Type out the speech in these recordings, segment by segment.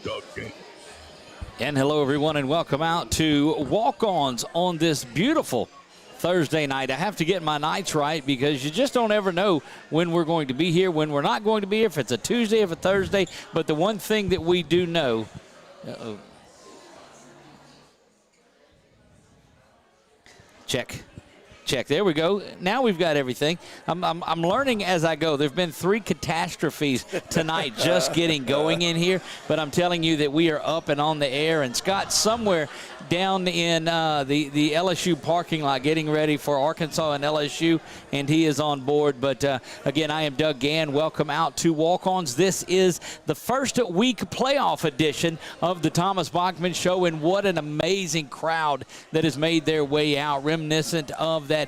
Doug Gann. And hello, everyone, and welcome out to Walk-Ons on this beautiful Thursday night. I have to get my nights right because you just don't ever know when we're going to be here, when we're not going to be here, if it's a Tuesday, if it's a Thursday. But the one thing that we do know, check. There we go. Now we've got everything. I'm learning as I go. There have been 3 catastrophes tonight just getting going in here, but I'm telling you that we are up and on the air. And Scott, somewhere down in the LSU parking lot getting ready for Arkansas and LSU, and he is on board. But, again, I am Doug Gann. Welcome out to Walk-Ons. This is the first week playoff edition of the Thomas Bachman Show, and what an amazing crowd that has made their way out, reminiscent of that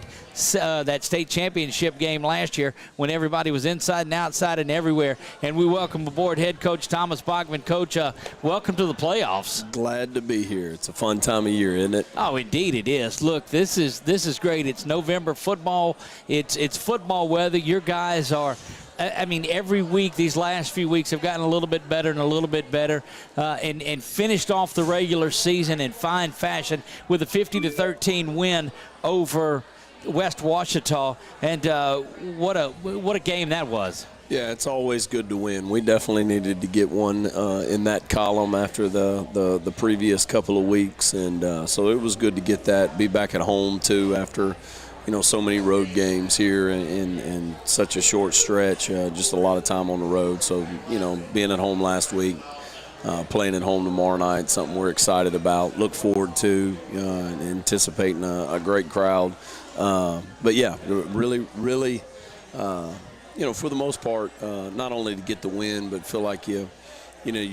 state championship game last year when everybody was inside and outside and everywhere. And we welcome aboard head coach Thomas Bachman. Coach, welcome to the playoffs. Glad to be here. It's a fun time of year, isn't it? Oh, indeed it is. Look, this is great. It's November football. It's football weather. Your guys are, I mean, every week, these last few weeks have gotten a little bit better and a little bit better, and finished off the regular season in fine fashion with a 50-13 win over West Washita. And what a game that was. Yeah, it's always good to win. We definitely needed to get one in that column after the previous couple of weeks, and so it was good to get that, be back at home too after so many road games here in such a short stretch, just a lot of time on the road. So being at home last week, playing at home tomorrow night, something we're excited about, look forward to, anticipating a great crowd. But yeah, really, for the most part, not only to get the win, but feel like you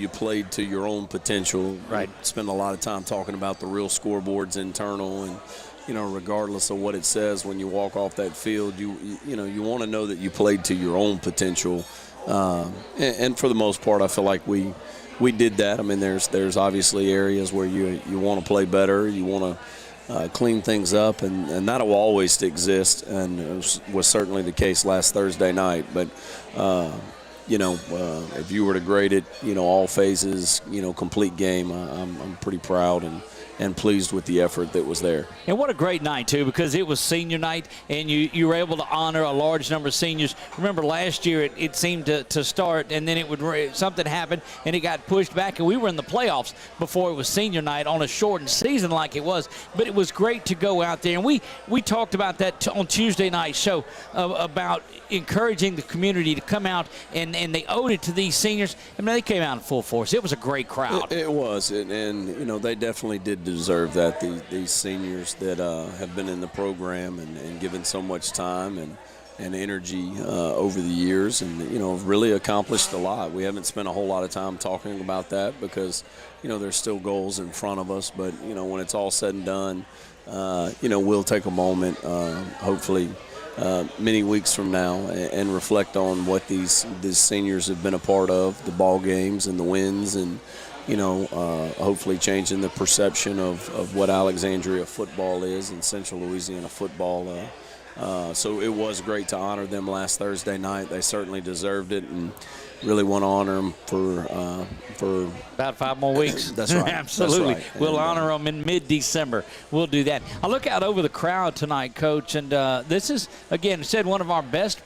played to your own potential. Right. Spend a lot of time talking about the real scoreboard's internal, and regardless of what it says when you walk off that field, you want to know that you played to your own potential. And for the most part, I feel like we did that. I mean, there's obviously areas where you want to play better, you want to clean things up, and that will always exist, and it was certainly the case last Thursday night. But if you were to grade it, all phases, complete game, I'm pretty proud and pleased with the effort that was there. And what a great night, too, because it was senior night, and you were able to honor a large number of seniors. Remember last year it seemed to start, and then something happened, and it got pushed back, and we were in the playoffs before it was senior night on a shortened season like it was. But it was great to go out there, and we talked about that on Tuesday night's show, about encouraging the community to come out, and they owed it to these seniors. I mean, they came out in full force. It was a great crowd. It was, and they definitely did deserve that. These seniors that have been in the program and given so much time and energy over the years, and really accomplished a lot. We haven't spent a whole lot of time talking about that because there's still goals in front of us. But when it's all said and done, we'll take a moment, hopefully many weeks from now, and reflect on what these seniors have been a part of, the ball games and the wins, and hopefully changing the perception of what Alexandria football is and Central Louisiana football. So it was great to honor them last Thursday night. They certainly deserved it, and really want to honor them for about 5 more weeks. That's right. Absolutely. That's right. We'll honor them in mid-December. We'll do that. I look out over the crowd tonight, Coach, and this is, again, said one of our best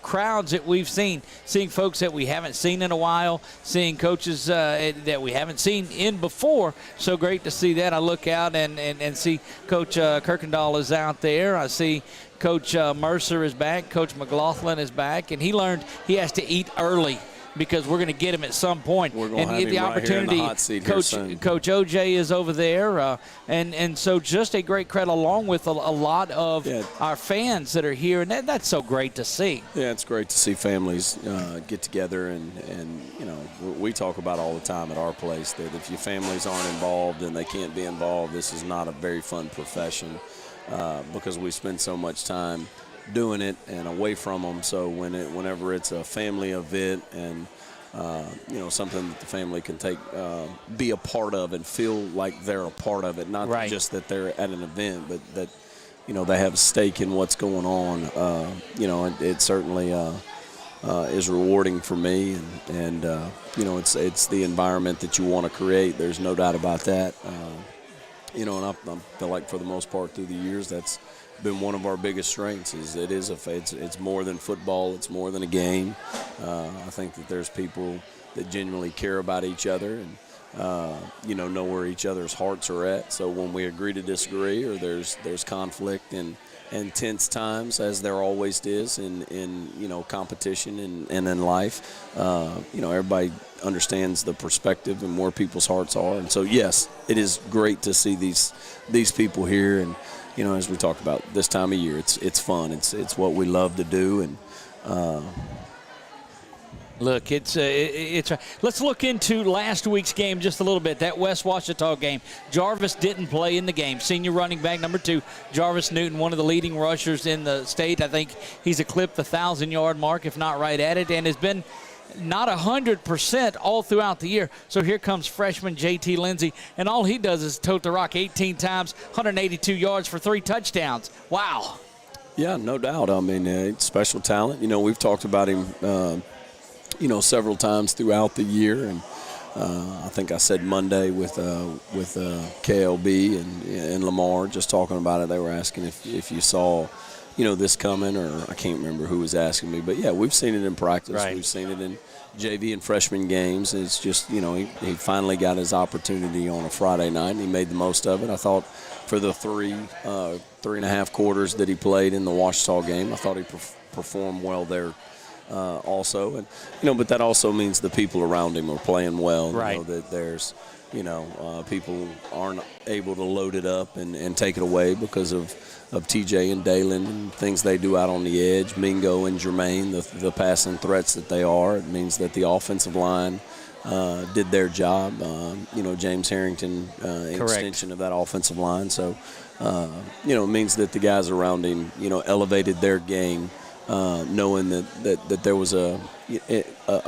crowds that we've seen. Seeing folks that we haven't seen in a while, seeing coaches that we haven't seen in before. So great to see that. I look out and see Coach Kirkendall is out there. I see Coach Mercer is back. Coach McLaughlin is back, and he learned he has to eat early because we're going to get him at some point. We're going to have him right here in the hot seat here soon. Coach OJ is over there, and so just a great crowd, along with a lot of our fans that are here, and that's so great to see. Yeah, it's great to see families get together, and we talk about all the time at our place that if your families aren't involved and they can't be involved, this is not a very fun profession. Because we spend so much time doing it and away from them. So whenever it's a family event and something that the family can take, be a part of and feel like they're a part of it, not just that they're at an event, but that they have a stake in what's going on. It certainly is rewarding for me, and you know, it's the environment that you want to create. There's no doubt about that. You know, and I feel like for the most part through the years, that's been one of our biggest strengths. It's more than football. It's more than a game. I think that there's people that genuinely care about each other and you know where each other's hearts are at. So when we agree to disagree, or there's conflict and tense times, as there always is in you know, competition and in life, you know, everybody understands the perspective and where people's hearts are. And so yes, it is great to see these people here. And you know, as we talk about this time of year, it's fun. It's what we love to do. And look, it's let's look into last week's game just a little bit. That West Ouachita game. Jarvis didn't play in the game. Senior running back number 2, Jarvis Newton, one of the leading rushers in the state. I think he's eclipsed the 1,000-yard mark, if not right at it, and has been not 100% all throughout the year. So here comes freshman J.T. Lindsey, and all he does is tote the rock 18 times, 182 yards for 3 touchdowns. Wow. Yeah, no doubt. I mean, special talent. You know, we've talked about him you know, several times throughout the year, and I think I said Monday with KLB and Lamar, just talking about it. They were asking if you saw, you know, this coming, or I can't remember who was asking me, but yeah, we've seen it in practice. Right. We've seen it in JV and freshman games. It's just, you know, he finally got his opportunity on a Friday night, and he made the most of it. I thought for the 3.5 quarters that he played in the Ouachita game, I thought he performed well there. Also, and you know, but that also means the people around him are playing well. Right. You know, that there's, you know, people aren't able to load it up and take it away because of TJ and Dalen and things they do out on the edge. Mingo and Jermaine, the passing threats that they are. It means that the offensive line did their job. You know, James Harrington, extension of that offensive line. So, you know, it means that the guys around him, you know, elevated their game. Knowing that there was a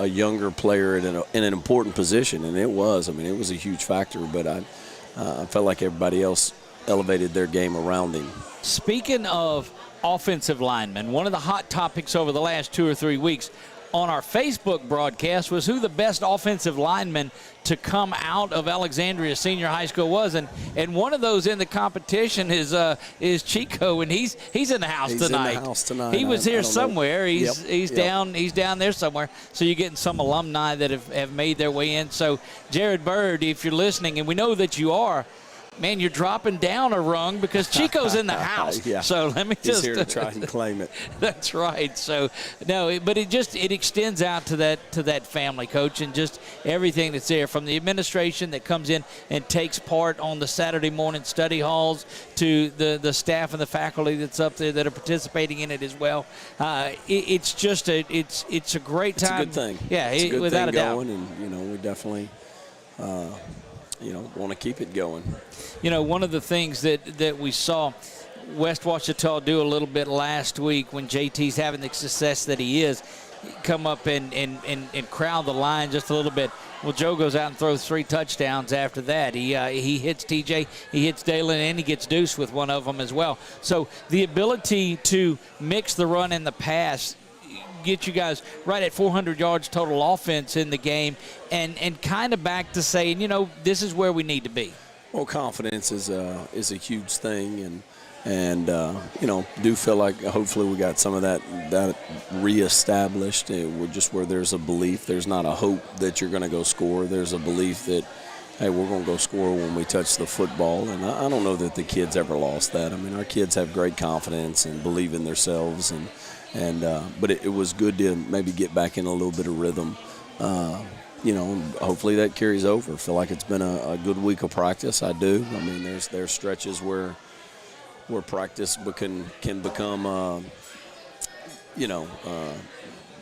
younger player in an important position, and it was. I mean, it was a huge factor, but I felt like everybody else elevated their game around him. Speaking of offensive linemen, one of the hot topics over the last 2 or 3 weeks on our Facebook broadcast was who the best offensive lineman to come out of Alexandria Senior High School was, and one of those in the competition is Chico, and he's in the house tonight. He's in the house tonight. He was here somewhere. He's Yep. down there somewhere. So you're getting some alumni that have made their way in. So Jared Bird, if you're listening, and we know that you are, man, you're dropping down a rung because Chico's in the house. Yeah. So let me He's here to try and claim it. That's right. So no, but it extends out to that family, Coach, and just everything that's there, from the administration that comes in and takes part on the Saturday morning study halls to the staff and the faculty that's up there that are participating in it as well. It's just it's a great time. It's a good thing. Yeah, it's a good without thing a doubt. going, and you know, we definitely you know, want to keep it going. You know, one of the things that we saw West Ouachita do a little bit last week when JT's having the success that he is, come up and crowd the line just a little bit. Well, Joe goes out and throws 3 touchdowns after that. He hits TJ, he hits Dalen, and he gets Deuce with one of them as well. So the ability to mix the run and the pass, get you guys right at 400 yards total offense in the game, and kind of back to saying, you know, this is where we need to be. Well, confidence is a huge thing, and you know, do feel like hopefully we got some of that reestablished. We're just where there's a belief. There's not a hope that you're going to go score. There's a belief that, hey, we're going to go score when we touch the football. And I don't know that the kids ever lost that. I mean, our kids have great confidence and believe in themselves, but it was good to maybe get back in a little bit of rhythm. You know, and hopefully that carries over. I feel like it's been a good week of practice. I do. I mean, there's stretches where practice can become, you know,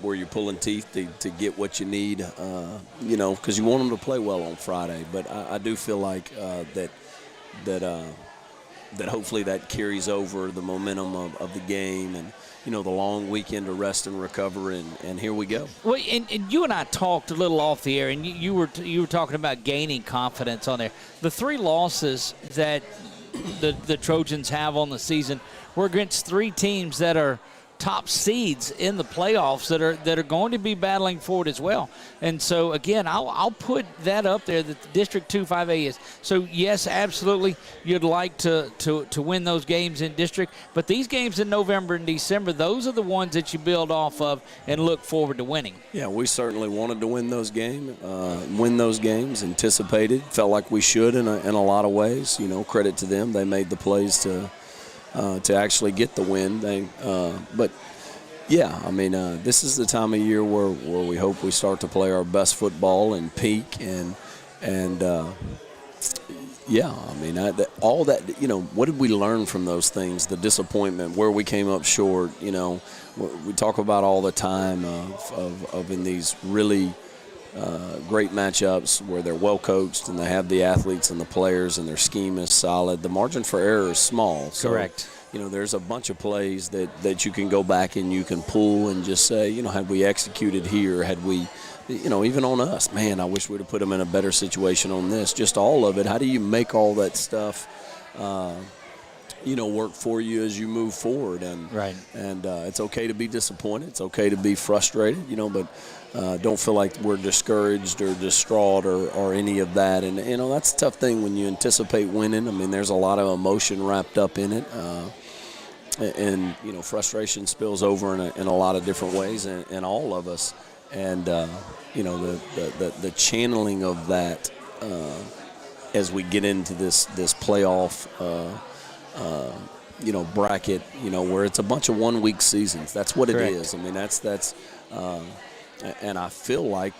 where you're pulling teeth to get what you need, you know, because you want them to play well on Friday. But I do feel like that hopefully that carries over the momentum of the game, and you know, the long weekend to rest and recover, and here we go. Well, and you and I talked a little off the air, and you were talking about gaining confidence on there. The 3 losses that the Trojans have on the season were against 3 teams that are top seeds in the playoffs that are going to be battling for it as well. And so, again, I'll put that up there that the District 2 5A is. So, yes, absolutely, you'd like to win those games in district. But these games in November and December, those are the ones that you build off of and look forward to winning. Yeah, we certainly wanted to win those games, anticipated, felt like we should in a lot of ways. Credit to them. They made the plays to actually get the win. But yeah, I mean, this is the time of year where we hope we start to play our best football and peak and yeah, I mean, all that, what did we learn from those things? The disappointment, where we came up short. We talk about all the time of in these really great matchups where they're well coached and they have the athletes and the players and their scheme is solid. The margin for error is small. So, correct. There's a bunch of plays that you can go back and you can pull and just say, had we executed here, had we, even on us, man, I wish we'd have put them in a better situation on this. Just all of it. How do you make all that stuff, work for you as you move forward? And right. And it's okay to be disappointed. It's okay to be frustrated, but don't feel like we're discouraged or distraught or any of that. And, that's a tough thing when you anticipate winning. I mean, there's a lot of emotion wrapped up in it. And frustration spills over in a lot of different ways in all of us. And, the channeling of that as we get into this playoff bracket, where it's a bunch of 1 week seasons. That's what Correct. It is. I mean, that's and I feel like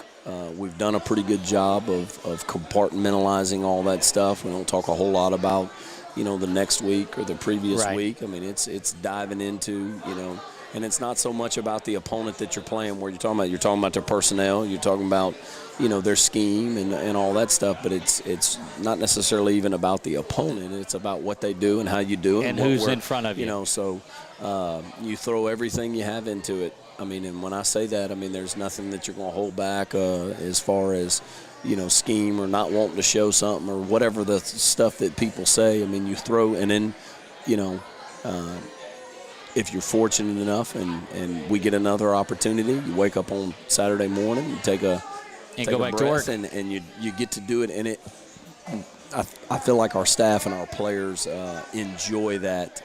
we've done a pretty good job of compartmentalizing all that stuff. We don't talk a whole lot about, the next week or the previous right. week. I mean, it's diving into, and it's not so much about the opponent that you're playing where you're talking about their personnel, you're talking about, their scheme and all that stuff, but it's not necessarily even about the opponent. It's about what they do and how you do it. And who's in front of you. So you throw everything you have into it. I mean, and when I say that, I mean, there's nothing that you're going to hold back as far as, scheme or not wanting to show something or whatever the stuff that people say. I mean, you throw, and then, if you're fortunate enough and we get another opportunity, you wake up on Saturday morning, you take a go back to work, and you get to do it. And I feel like our staff and our players enjoy that.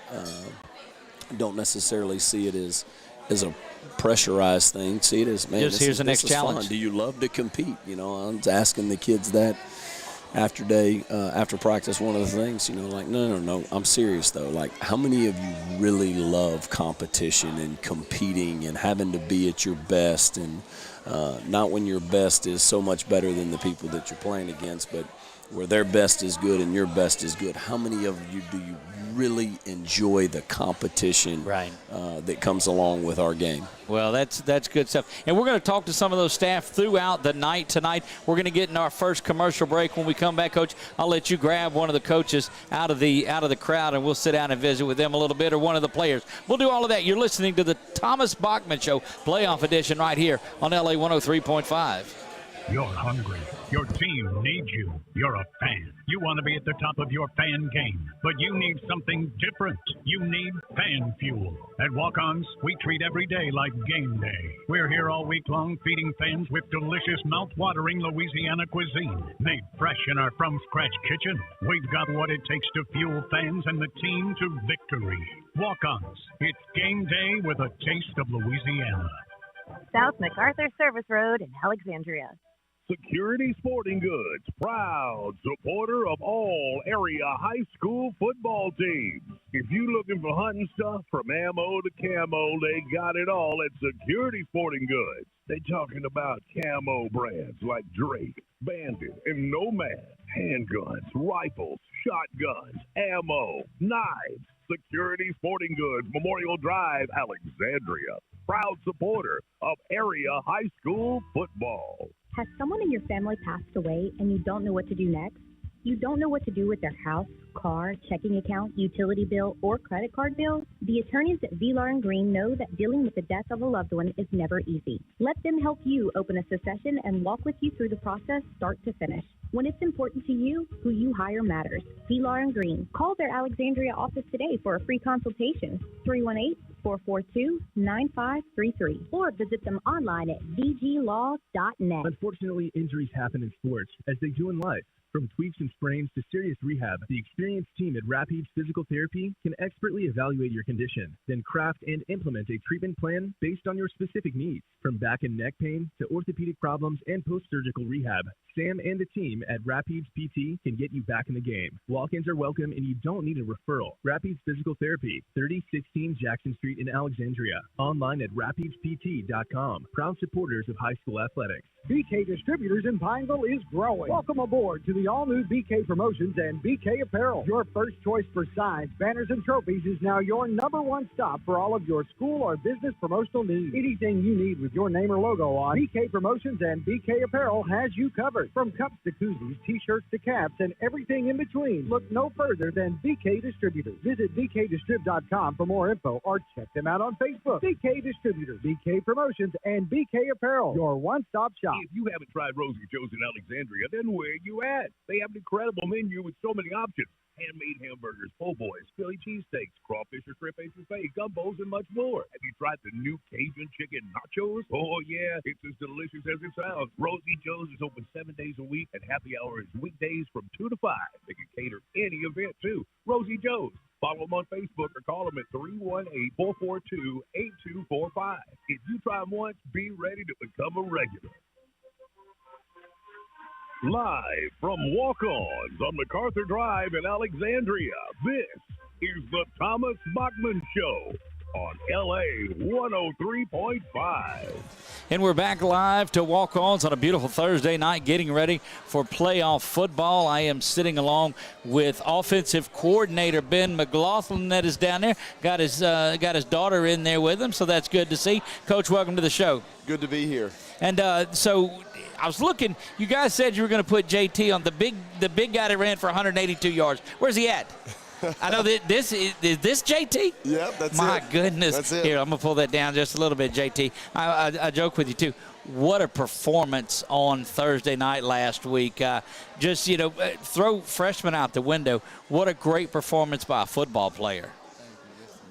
Don't necessarily see it as a pressurized thing. See it as, man, here's the next challenge. Fun. Do you love to compete? I was asking the kids that after practice. One of the things, like, no, I'm serious though. Like, how many of you really love competition and competing and having to be at your best, and not when your best is so much better than the people that you're playing against, but where their best is good and your best is good? How many of you do you really enjoy the competition right. That comes along with our game? Well, that's good stuff. And we're going to talk to some of those staff throughout the night tonight. We're going to get in our first commercial break. When we come back, Coach, I'll let you grab one of the coaches out of the crowd, and we'll sit down and visit with them a little bit, or one of the players. We'll do all of that. You're listening to the Thomas Bachman Show, playoff edition, right here on LA 103.5. You're hungry. Your team needs you. You're a fan. You want to be at the top of your fan game, but you need something different. You need fan fuel. At Walk-Ons, we treat every day like game day. We're here all week long feeding fans with delicious, mouth-watering Louisiana cuisine made fresh in our from-scratch kitchen. We've got what it takes to fuel fans and the team to victory. Walk-Ons. It's game day with a taste of Louisiana. South MacArthur Service Road in Alexandria. Security Sporting Goods, proud supporter of all area high school football teams. If you looking for hunting stuff from ammo to camo, they got it all at Security Sporting Goods. They talking about camo brands like Drake, Bandit, and Nomad, handguns, rifles, shotguns, ammo, knives. Security Sporting Goods, Memorial Drive, Alexandria. Proud supporter of area high school football. Has someone in your family passed away and you don't know what to do next? You don't know what to do with their house, car, checking account, utility bill, or credit card bill? The attorneys at Vilar & Green know that dealing with the death of a loved one is never easy. Let them help you open a succession and walk with you through the process start to finish. When it's important to you, who you hire matters. Vilar & Green. Call their Alexandria office today for a free consultation. 442-9533 or visit them online at vglaws.net. Unfortunately, injuries happen in sports, as they do in life. From tweaks and sprains to serious rehab, the experienced team at Rapides Physical Therapy can expertly evaluate your condition, then craft and implement a treatment plan based on your specific needs. From back and neck pain to orthopedic problems and post-surgical rehab, Sam and the team at Rapides PT can get you back in the game. Walk-ins are welcome and you don't need a referral. Rapides Physical Therapy, 3016 Jackson Street in Alexandria. Online at rapidespt.com. Proud supporters of high school athletics. BK Distributors in Pineville is growing. Welcome aboard to the all-new BK Promotions and BK Apparel. Your first choice for signs, banners, and trophies is now your number one stop for all of your school or business promotional needs. Anything you need with your name or logo on, BK Promotions and BK Apparel has you covered. From cups to koozies, t-shirts to caps, and everything in between, look no further than BK Distributors. Visit bkdistrib.com for more info or check them out on Facebook. BK Distributors, BK Promotions, and BK Apparel, your one-stop shop. If you haven't tried Rosie Joe's in Alexandria, then where you at? They have an incredible menu with so many options. Handmade hamburgers, po' boys, Philly cheesesteaks, crawfish or shrimp etouffee, gumbos, and much more. Have you tried the new Cajun chicken nachos? Oh, yeah, it's as delicious as it sounds. Rosie Joe's is open 7 days a week, and happy hour is weekdays from 2 to 5. They can cater any event, too. Rosie Joe's. Follow them on Facebook or call them at 318-442-8245. If you try them once, be ready to become a regular. Live from Walk-Ons on MacArthur Drive in Alexandria, this is the Thomas Bachman Show on LA 103.5. And we're back live to Walk-Ons on a beautiful Thursday night, getting ready for playoff football. I am sitting along with offensive coordinator Ben McLaughlin that is down there. Got his daughter in there with him, so that's good to see. Coach, welcome to the show. Good to be here. And so I was looking. You guys said you were going to put JT on the big guy that ran for 182 yards. Where's he at? I know that this is this JT? Yep, that's My it. goodness. That's it. Here, I'm going to pull that down just a little bit, JT. I joke with you, too. What a performance on Thursday night last week. Throw freshmen out the window. What a great performance by a football player.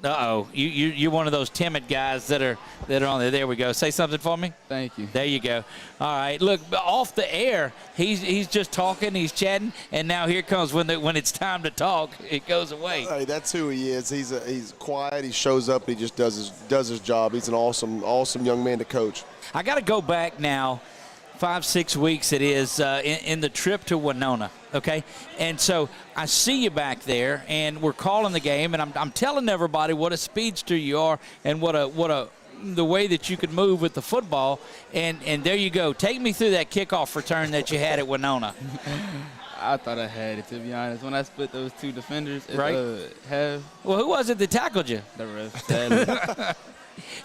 Uh-oh, you're one of those timid guys that are on there. There we go. Say something for me. Thank you. There you go. All right. Look, off the air, he's just talking, he's chatting, and now here comes when it's time to talk, it goes away. Hey, that's who he is. He's quiet. He shows up. He just does his job. He's an awesome young man to coach. I got to go back now. 5-6 weeks it is in the trip to Winona, okay? And so I see you back there, and we're calling the game, and I'm telling everybody what a speedster you are and the way that you could move with the football, and there you go. Take me through that kickoff return that you had at Winona. I thought I had it, to be honest. When I split those two defenders, right? Well, who was it that tackled you? The ref.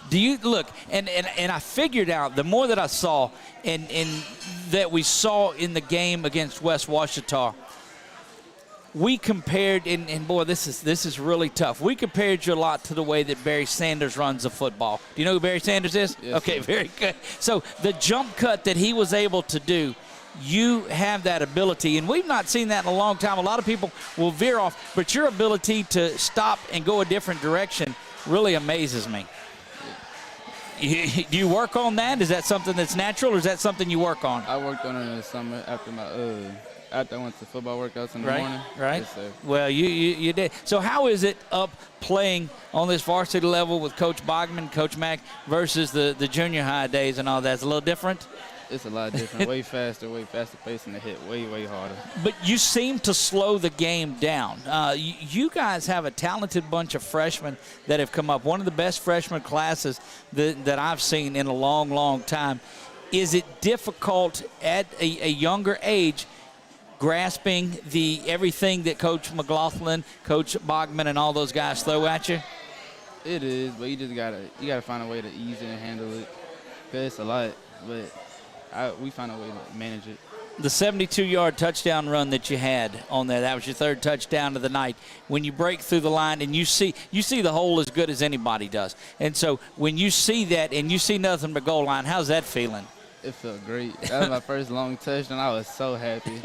Do you look and I figured out the more that I saw and that we saw in the game against West Washita, we compared and boy, this is really tough. We compared you a lot to the way that Barry Sanders runs the football. Do you know who Barry Sanders is? Yes, okay, sir. Very good. So the jump cut that he was able to do, you have that ability, and we've not seen that in a long time. A lot of people will veer off, but your ability to stop and go a different direction really amazes me. Do you work on that? Is that something that's natural, or is that something you work on? I worked on it in the summer after I went to football workouts in the morning. Right. Yes, sir. Well, you did. So how is it up playing on this varsity level with Coach Bachman, Coach Mack, versus the junior high days and all that? It's a little different? It's a lot different. way faster pace, and the hit way harder. But you seem to slow the game down. You guys have a talented bunch of freshmen that have come up. One of the best freshman classes that I've seen in a long time. Is it difficult at a younger age grasping everything that Coach McLaughlin, Coach Bachman, and all those guys throw at you? It is, but you gotta find a way to ease it and handle it. Cause it's a lot, but we find a way to manage it. The 72-yard touchdown run that you had on there, that was your third touchdown of the night. When you break through the line and you see the hole as good as anybody does. And so when you see that and you see nothing but goal line, how's that feeling? It felt great. That was my first long touchdown. I was so happy.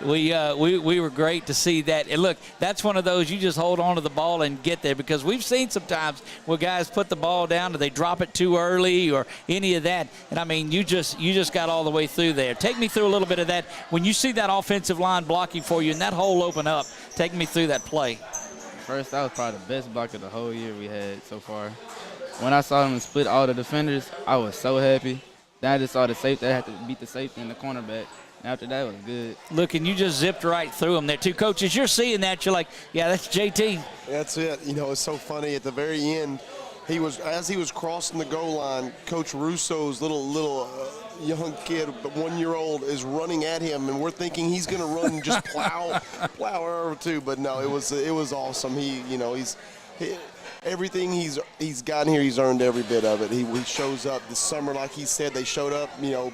We were great to see that. And look, that's one of those you just hold on to the ball and get there, because we've seen sometimes where guys put the ball down or they drop it too early or any of that. And I mean, you just got all the way through there. Take me through a little bit of that. When you see that offensive line blocking for you and that hole open up, take me through that play. First, that was probably the best block of the whole year we had so far. When I saw them split all the defenders, I was so happy. Then I just saw the safety. I had to beat the safety and the cornerback. After that, it was good. Look, and you just zipped right through them there, too. Coaches, you're seeing that. You're like, yeah, that's JT. That's it. You know, it's so funny. At the very end, as he was crossing the goal line, Coach Russo's little young kid, 1-year-old, is running at him, and we're thinking he's going to run and just plow over too. But no, it was awesome. Everything he's gotten here, he's earned every bit of it. He shows up this summer, like he said. They showed up,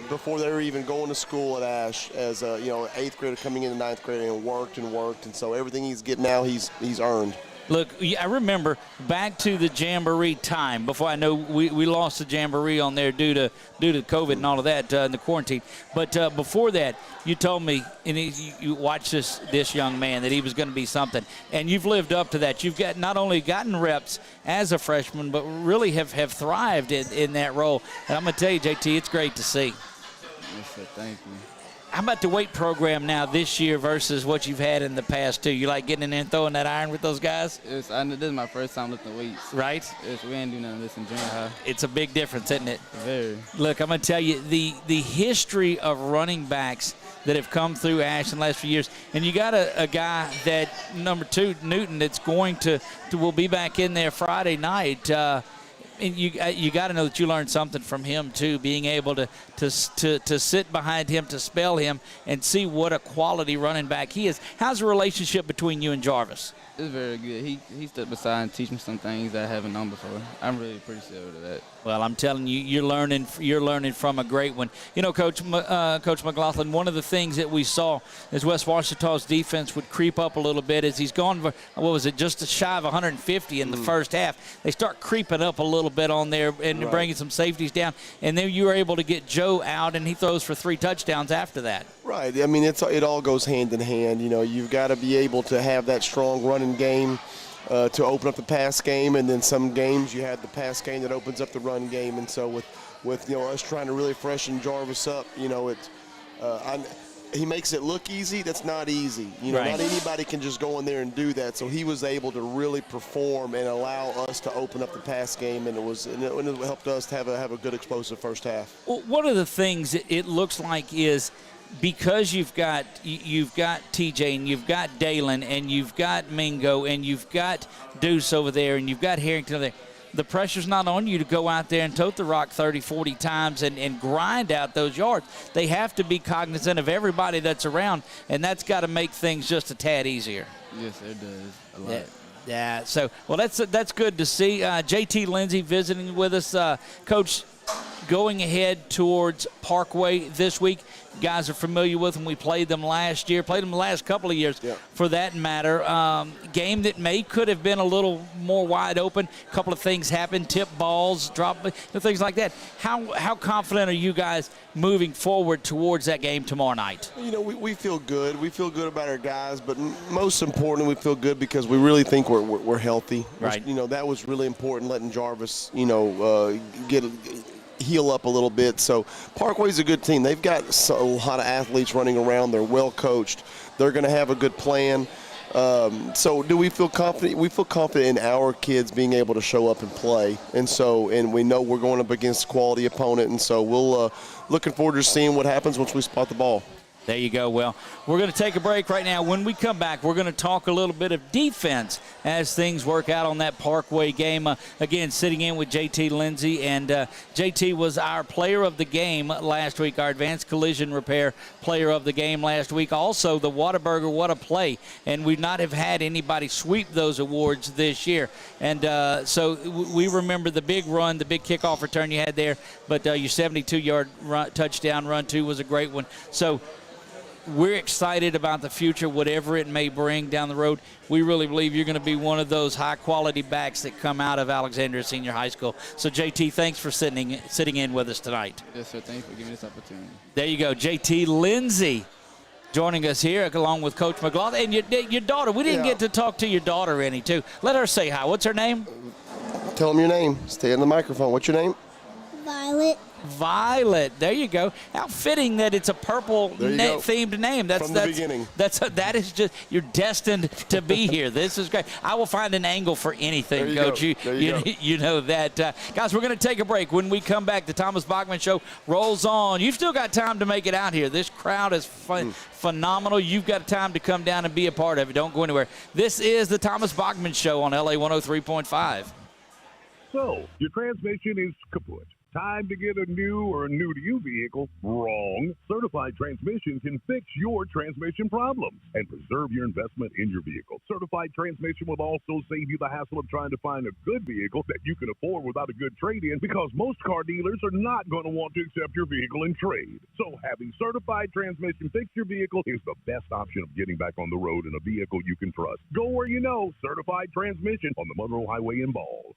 before they were even going to school at ASH as a 8th grader coming into 9th grade, and worked, and so everything he's getting now, he's earned. Look, I remember back to the Jamboree time, before I know we lost the Jamboree on there due to COVID and all of that in the quarantine. But before that, you told me, and you watched this young man, that he was going to be something. And you've lived up to that. You've not only gotten reps as a freshman, but really have thrived in that role. And I'm going to tell you, JT, it's great to see. Yes, sir. Thank you. How about the weight program now this year versus what you've had in the past, too? You like getting in there and throwing that iron with those guys? This is my first time lifting weights. Right? We ain't do none of this in junior high. It's a big difference, isn't it? Very. Look, I'm going to tell you, the history of running backs that have come through ASH in the last few years, and you got a guy that, number 2, Newton, that's will be back in there Friday night. And you got to know that you learned something from him too, being able to sit behind him, to spell him, and see what a quality running back he is. How's the relationship between you and Jarvis? It's very good. He stood beside and teach me some things that I haven't known before. I'm really appreciative of that. Well, I'm telling you, you're learning from a great one. Coach McLaughlin, one of the things that we saw as West Washita's defense would creep up a little bit as he's gone, just shy of 150 in the first half. They start creeping up a little bit on there and bringing some safeties down. And then you were able to get Joe out, and he throws for 3 touchdowns after that. Right. I mean, it all goes hand in hand. You've got to be able to have that strong running game to open up the pass game, and then some games you have the pass game that opens up the run game. And so with us trying to really freshen Jarvis up, he makes it look easy. That's not easy. Not anybody can just go in there and do that. So he was able to really perform and allow us to open up the pass game, and it helped us to have a good explosive first half. Well, one of the things it looks like is, because you've got TJ, and you've got Dalen, and you've got Mingo, and you've got Deuce over there, and you've got Harrington over there, the pressure's not on you to go out there and tote the rock 30, 40 times and grind out those yards. They have to be cognizant of everybody that's around, and that's got to make things just a tad easier. Yes, it does. A lot. Yeah. So, well, that's good to see. JT Lindsay visiting with us. Coach, going ahead towards Parkway this week. Guys are familiar with them. We played them last year, played them the last couple of years, for that matter. Game that could have been a little more wide open. A couple of things happened, tip balls, drop, things like that. How confident are you guys moving forward towards that game tomorrow night? We feel good. We feel good about our guys, but most importantly, we feel good because we really think we're healthy. Right. That was really important, letting Jarvis, heal up a little bit. So Parkway's a good team. They've got a lot of athletes running around. They're well coached. They're going to have a good plan. So do we feel confident? We feel confident in our kids being able to show up and play. And we know we're going up against a quality opponent. And so we'll looking forward to seeing what happens once we spot the ball. There you go. Well, we're going to take a break right now. When we come back, we're going to talk a little bit of defense as things work out on that Parkway game. Again, sitting in with JT Lindsay, and JT was our player of the game last week, our advanced collision repair player of the game last week. Also, the Whataburger What a Play, and we've not have had anybody sweep those awards this year. And so we remember the big run, the big kickoff return you had there, but your 72-yard touchdown run, too, was a great one. So we're excited about the future, whatever it may bring down the road. We really believe you're going to be one of those high-quality backs that come out of Alexandria Senior High School. So, JT, thanks for sitting in with us tonight. Yes, sir. Thanks for giving me this opportunity. There you go, JT Lindsay joining us here along with Coach McLaughlin. And your daughter, we didn't get to talk to your daughter any, too. Let her say hi. What's her name? Tell them your name. Stay in the microphone. What's your name? Violet. Violet. There you go. How fitting that it's a purple themed name. From the beginning. That is just, you're destined to be here. This is great. I will find an angle for anything, Coach. You know that. Guys, we're going to take a break. When we come back, the Thomas Bachman Show rolls on. You've still got time to make it out here. This crowd is phenomenal. You've got time to come down and be a part of it. Don't go anywhere. This is the Thomas Bachman Show on LA 103.5. So, your transmission is kaput. Time to get a new or new-to-you vehicle? Wrong. Certified Transmission can fix your transmission problems and preserve your investment in your vehicle. Certified Transmission will also save you the hassle of trying to find a good vehicle that you can afford without a good trade-in, because most car dealers are not going to want to accept your vehicle in trade. So having Certified Transmission fix your vehicle is the best option of getting back on the road in a vehicle you can trust. Go where you know. Certified Transmission on the Monroe Highway in Ball.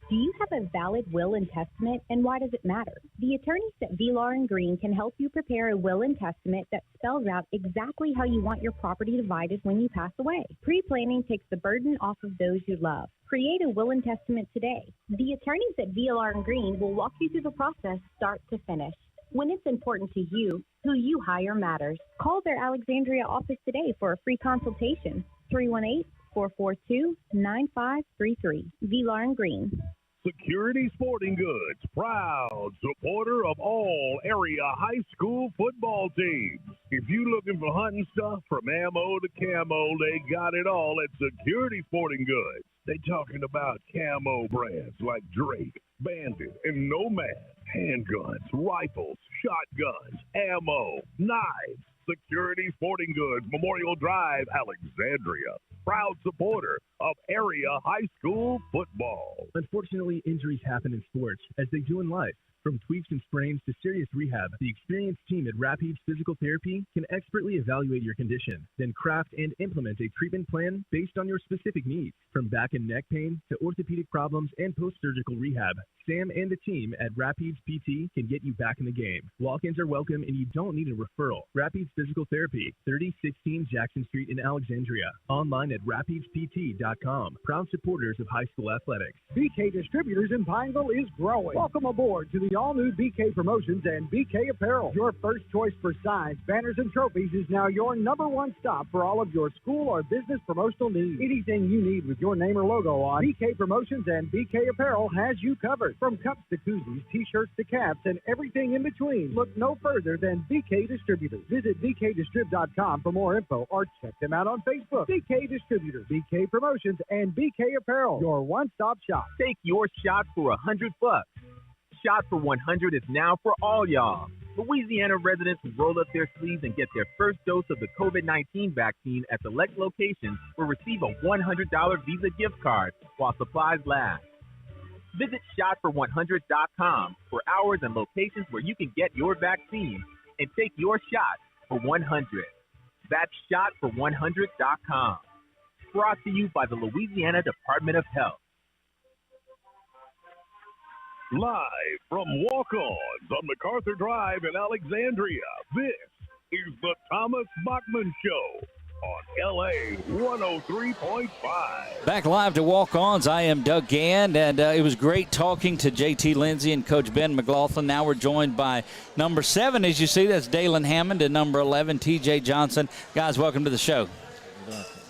Do you have a valid will and testament, and why does it matter? The attorneys at Villar & Green can help you prepare a will and testament that spells out exactly how you want your property divided when you pass away. Pre-planning takes the burden off of those you love. Create a will and testament today. The attorneys at Villar & Green will walk you through the process start to finish. When it's important to you, who you hire matters. Call their Alexandria office today for a free consultation. 318-442-9533. Villar & Green. Security Sporting Goods, proud supporter of all area high school football teams. If you looking for hunting stuff from ammo to camo, they got it all at Security Sporting Goods. They talking about camo brands like Drake, Bandit, and Nomad, handguns, rifles, shotguns, ammo, knives. Security Sporting Goods, Memorial Drive, Alexandria. Proud supporter of area high school football. Unfortunately, injuries happen in sports, as they do in life. From tweaks and sprains to serious rehab, the experienced team at Rapids Physical Therapy can expertly evaluate your condition, then craft and implement a treatment plan based on your specific needs. From back and neck pain to orthopedic problems and post-surgical rehab, Sam and the team at Rapids PT can get you back in the game. Walk-ins are welcome and you don't need a referral. Rapids Physical Therapy, 3016 Jackson Street in Alexandria. Online at rapidspt.com. Proud supporters of high school athletics. BK Distributors in Pineville is growing. Welcome aboard to the all-new BK Promotions and BK Apparel. Your first choice for signs, banners, and trophies is now your number one stop for all of your school or business promotional needs. Anything you need with your name or logo on, BK Promotions and BK Apparel has you covered. From cups to koozies, t-shirts to caps, and everything in between. Look no further than BK Distributors. Visit bkdistrib.com for more info or check them out on Facebook. BK Distributors, BK Promotions, and BK Apparel. Your one-stop shop. Take your shot for $100. Shot for 100 is now for all y'all. Louisiana residents who roll up their sleeves and get their first dose of the COVID-19 vaccine at select locations will receive a $100 Visa gift card while supplies last. Visit shotfor100.com for hours and locations where you can get your vaccine and take your shot for 100. That's shotfor100.com. Brought to you by the Louisiana Department of Health. Live from Walk-Ons on MacArthur Drive in Alexandria, this is the Thomas Bachman Show on LA 103.5. Back live to Walk-Ons. I am Doug Gann, and it was great talking to JT Lindsay and Coach Ben McLaughlin. Now we're joined by number 7, as you see, that's Dalen Hammond, and number 11, TJ Johnson. Guys, welcome to the show.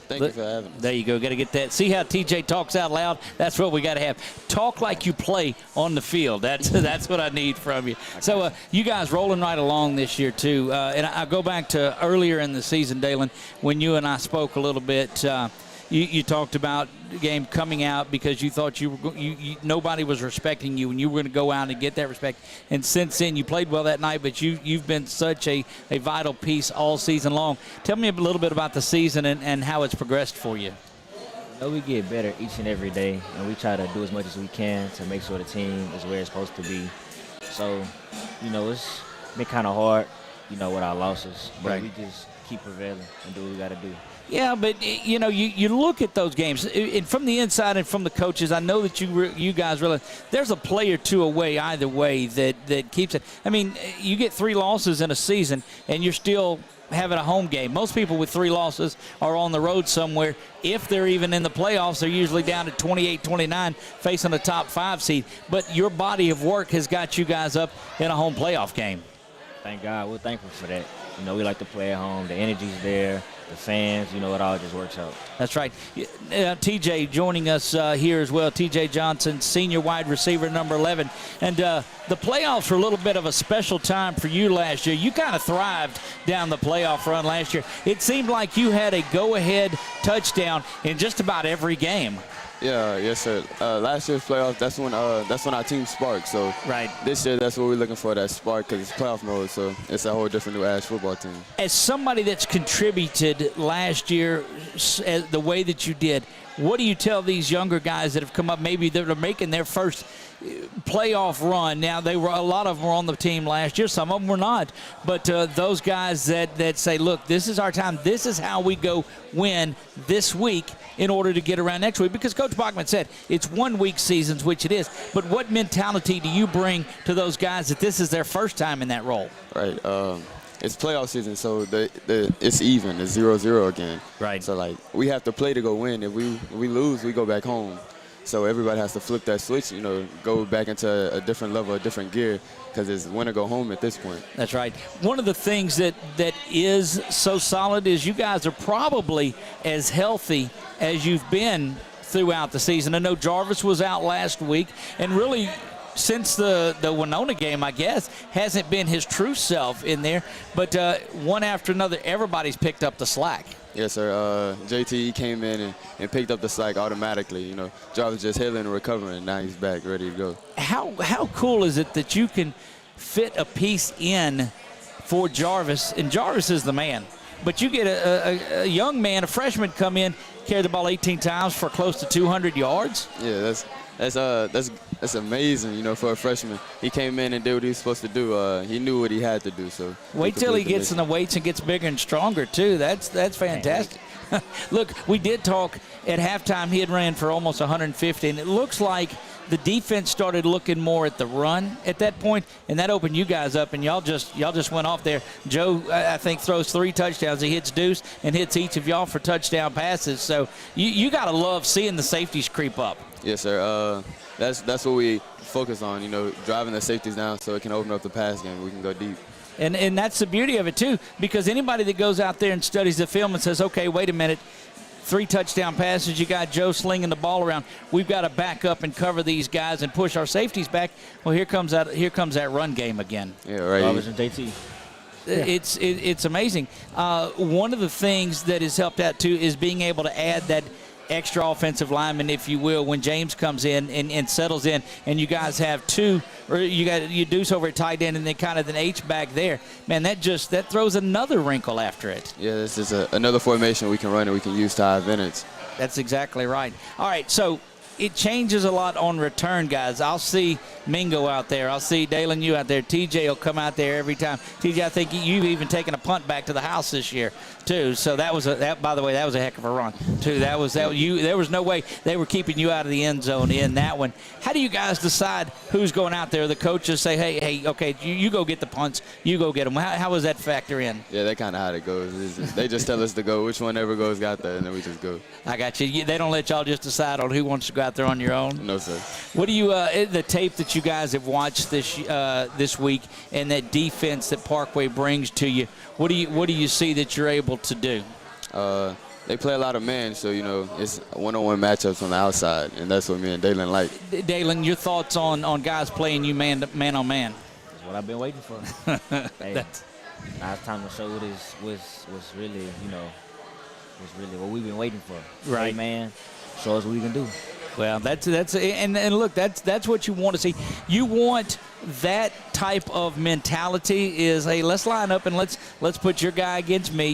Thank you for having us. There you go. Got to get that. See how TJ talks out loud? That's what we got to have. Talk like you play on the field. That's what I need from you. So you guys rolling right along this year, too. And I go back to earlier in the season, Dalen, when you and I spoke a little bit. You talked about the game coming out because you thought nobody was respecting you, and you were going to go out and get that respect. And since then, you played well that night, but you've been such a vital piece all season long. Tell me a little bit about the season and how it's progressed for you. We get better each and every day, and we try to do as much as we can to make sure the team is where it's supposed to be. So, it's been kind of hard, with our losses, but we just keep prevailing and do what we got to do. Yeah, but, you know, you look at those games, and from the inside and from the coaches, I know that you guys realize there's a play or two away either way that keeps it. I mean, you get 3 losses in a season, and you're still having a home game. Most people with 3 losses are on the road somewhere. If they're even in the playoffs, they're usually down at 28-29 facing a top 5 seed. But your body of work has got you guys up in a home playoff game. Thank God. We're thankful for that. You know, we like to play at home. The energy's there. The fans, you know, it all just works out. That's right. TJ joining us here as well. TJ Johnson, senior wide receiver, number 11. And the playoffs were a little bit of a special time for you last year. You kind of thrived down the playoff run last year. It seemed like you had a go-ahead touchdown in just about every game. Yeah, yes, sir. Last year's playoff, that's when our team sparked. So this year, that's what we're looking for, that spark, because it's playoff mode. So it's a whole different new ASH football team. As somebody that's contributed last year the way that you did, what do you tell these younger guys that have come up, maybe that are making their first playoff run? Now, a lot of them were on the team last year. Some of them were not. But those guys that say, look, this is our time. This is how we go win this week in order to get around next week. Because Coach Bachman said it's 1-week seasons, which it is. But what mentality do you bring to those guys that this is their first time in that role? Right. It's playoff season, so it's even. It's 0-0 again. Right. So, like, we have to play to go win. If we lose, we go back home. So everybody has to flip that switch, you know, go back into a different level, a different gear, because it's win or go home at this point. That's right. One of the things that is so solid is you guys are probably as healthy as you've been throughout the season. I know Jarvis was out last week, and really since the Winona game, I guess, hasn't been his true self in there. But one after another, everybody's picked up the slack. Yes, sir. JT came in and picked up the slack automatically. You know, Jarvis just healing and recovering, and now he's back, ready to go. How cool is it that you can fit a piece in for Jarvis, and Jarvis is the man, but you get a young man, a freshman, come in, carry the ball 18 times for close to 200 yards? Yeah, that's amazing, you know, for a freshman. He came in and did what he was supposed to do. He knew what he had to do. So wait till he gets in the weights and gets bigger and stronger too. That's fantastic. Look, we did talk at halftime. He had ran for almost 150, and it looks like the defense started looking more at the run at that point, and that opened you guys up, and y'all just went off there. Joe, I think, throws 3 touchdowns. He hits Deuce and hits each of y'all for touchdown passes. So you got to love seeing the safeties creep up. Yes, sir. That's what we focus on, you know, driving the safeties down so it can open up the pass game. We can go deep. And that's the beauty of it, too, because anybody that goes out there and studies the film and says, okay, wait a minute, 3 touchdown passes, you got Joe slinging the ball around, we've got to back up and cover these guys and push our safeties back. Well, here comes that run game again. Yeah, right. Jarvis and JT. It's amazing. One of the things that has helped out, too, is being able to add that extra offensive lineman, if you will, when James comes in and settles in, and you guys have 2, or you got you Deuce over at tight end and then kind of an H back there. Man, that throws another wrinkle after it. Yeah, this is another formation we can run and we can use to our advantage. That's exactly right. All right, so it changes a lot on return, guys. I'll see Mingo out there. I'll see Dalen, you out there. TJ will come out there every time. TJ, I think you've even taken a punt back to the house this year, too. So by the way, that was a heck of a run, too. There was no way they were keeping you out of the end zone in that one. How do you guys decide who's going out there? The coaches say, hey, okay, you go get the punts. You go get them. How does that factor in? Yeah, that's kind of how it goes. They just tell us to go. Which one ever goes got there, and then we just go. I got you. They don't let y'all just decide on who wants to go out there on your own? No, sir. What do you the tape that you guys have watched this week and that defense that Parkway brings to you, what do you see that you're able to do? They play a lot of man, so, you know, it's one-on-one matchups on the outside, and that's what me and Dalen like. Dalen, your thoughts on guys playing you man on man? That's what I've been waiting for. Hey, now it's time to show what was really, you know, what we've been waiting for. Right, hey, man. Show us what we can do. Well, that's look, that's what you want to see. You want that type of mentality is, hey, let's line up and let's put your guy against me,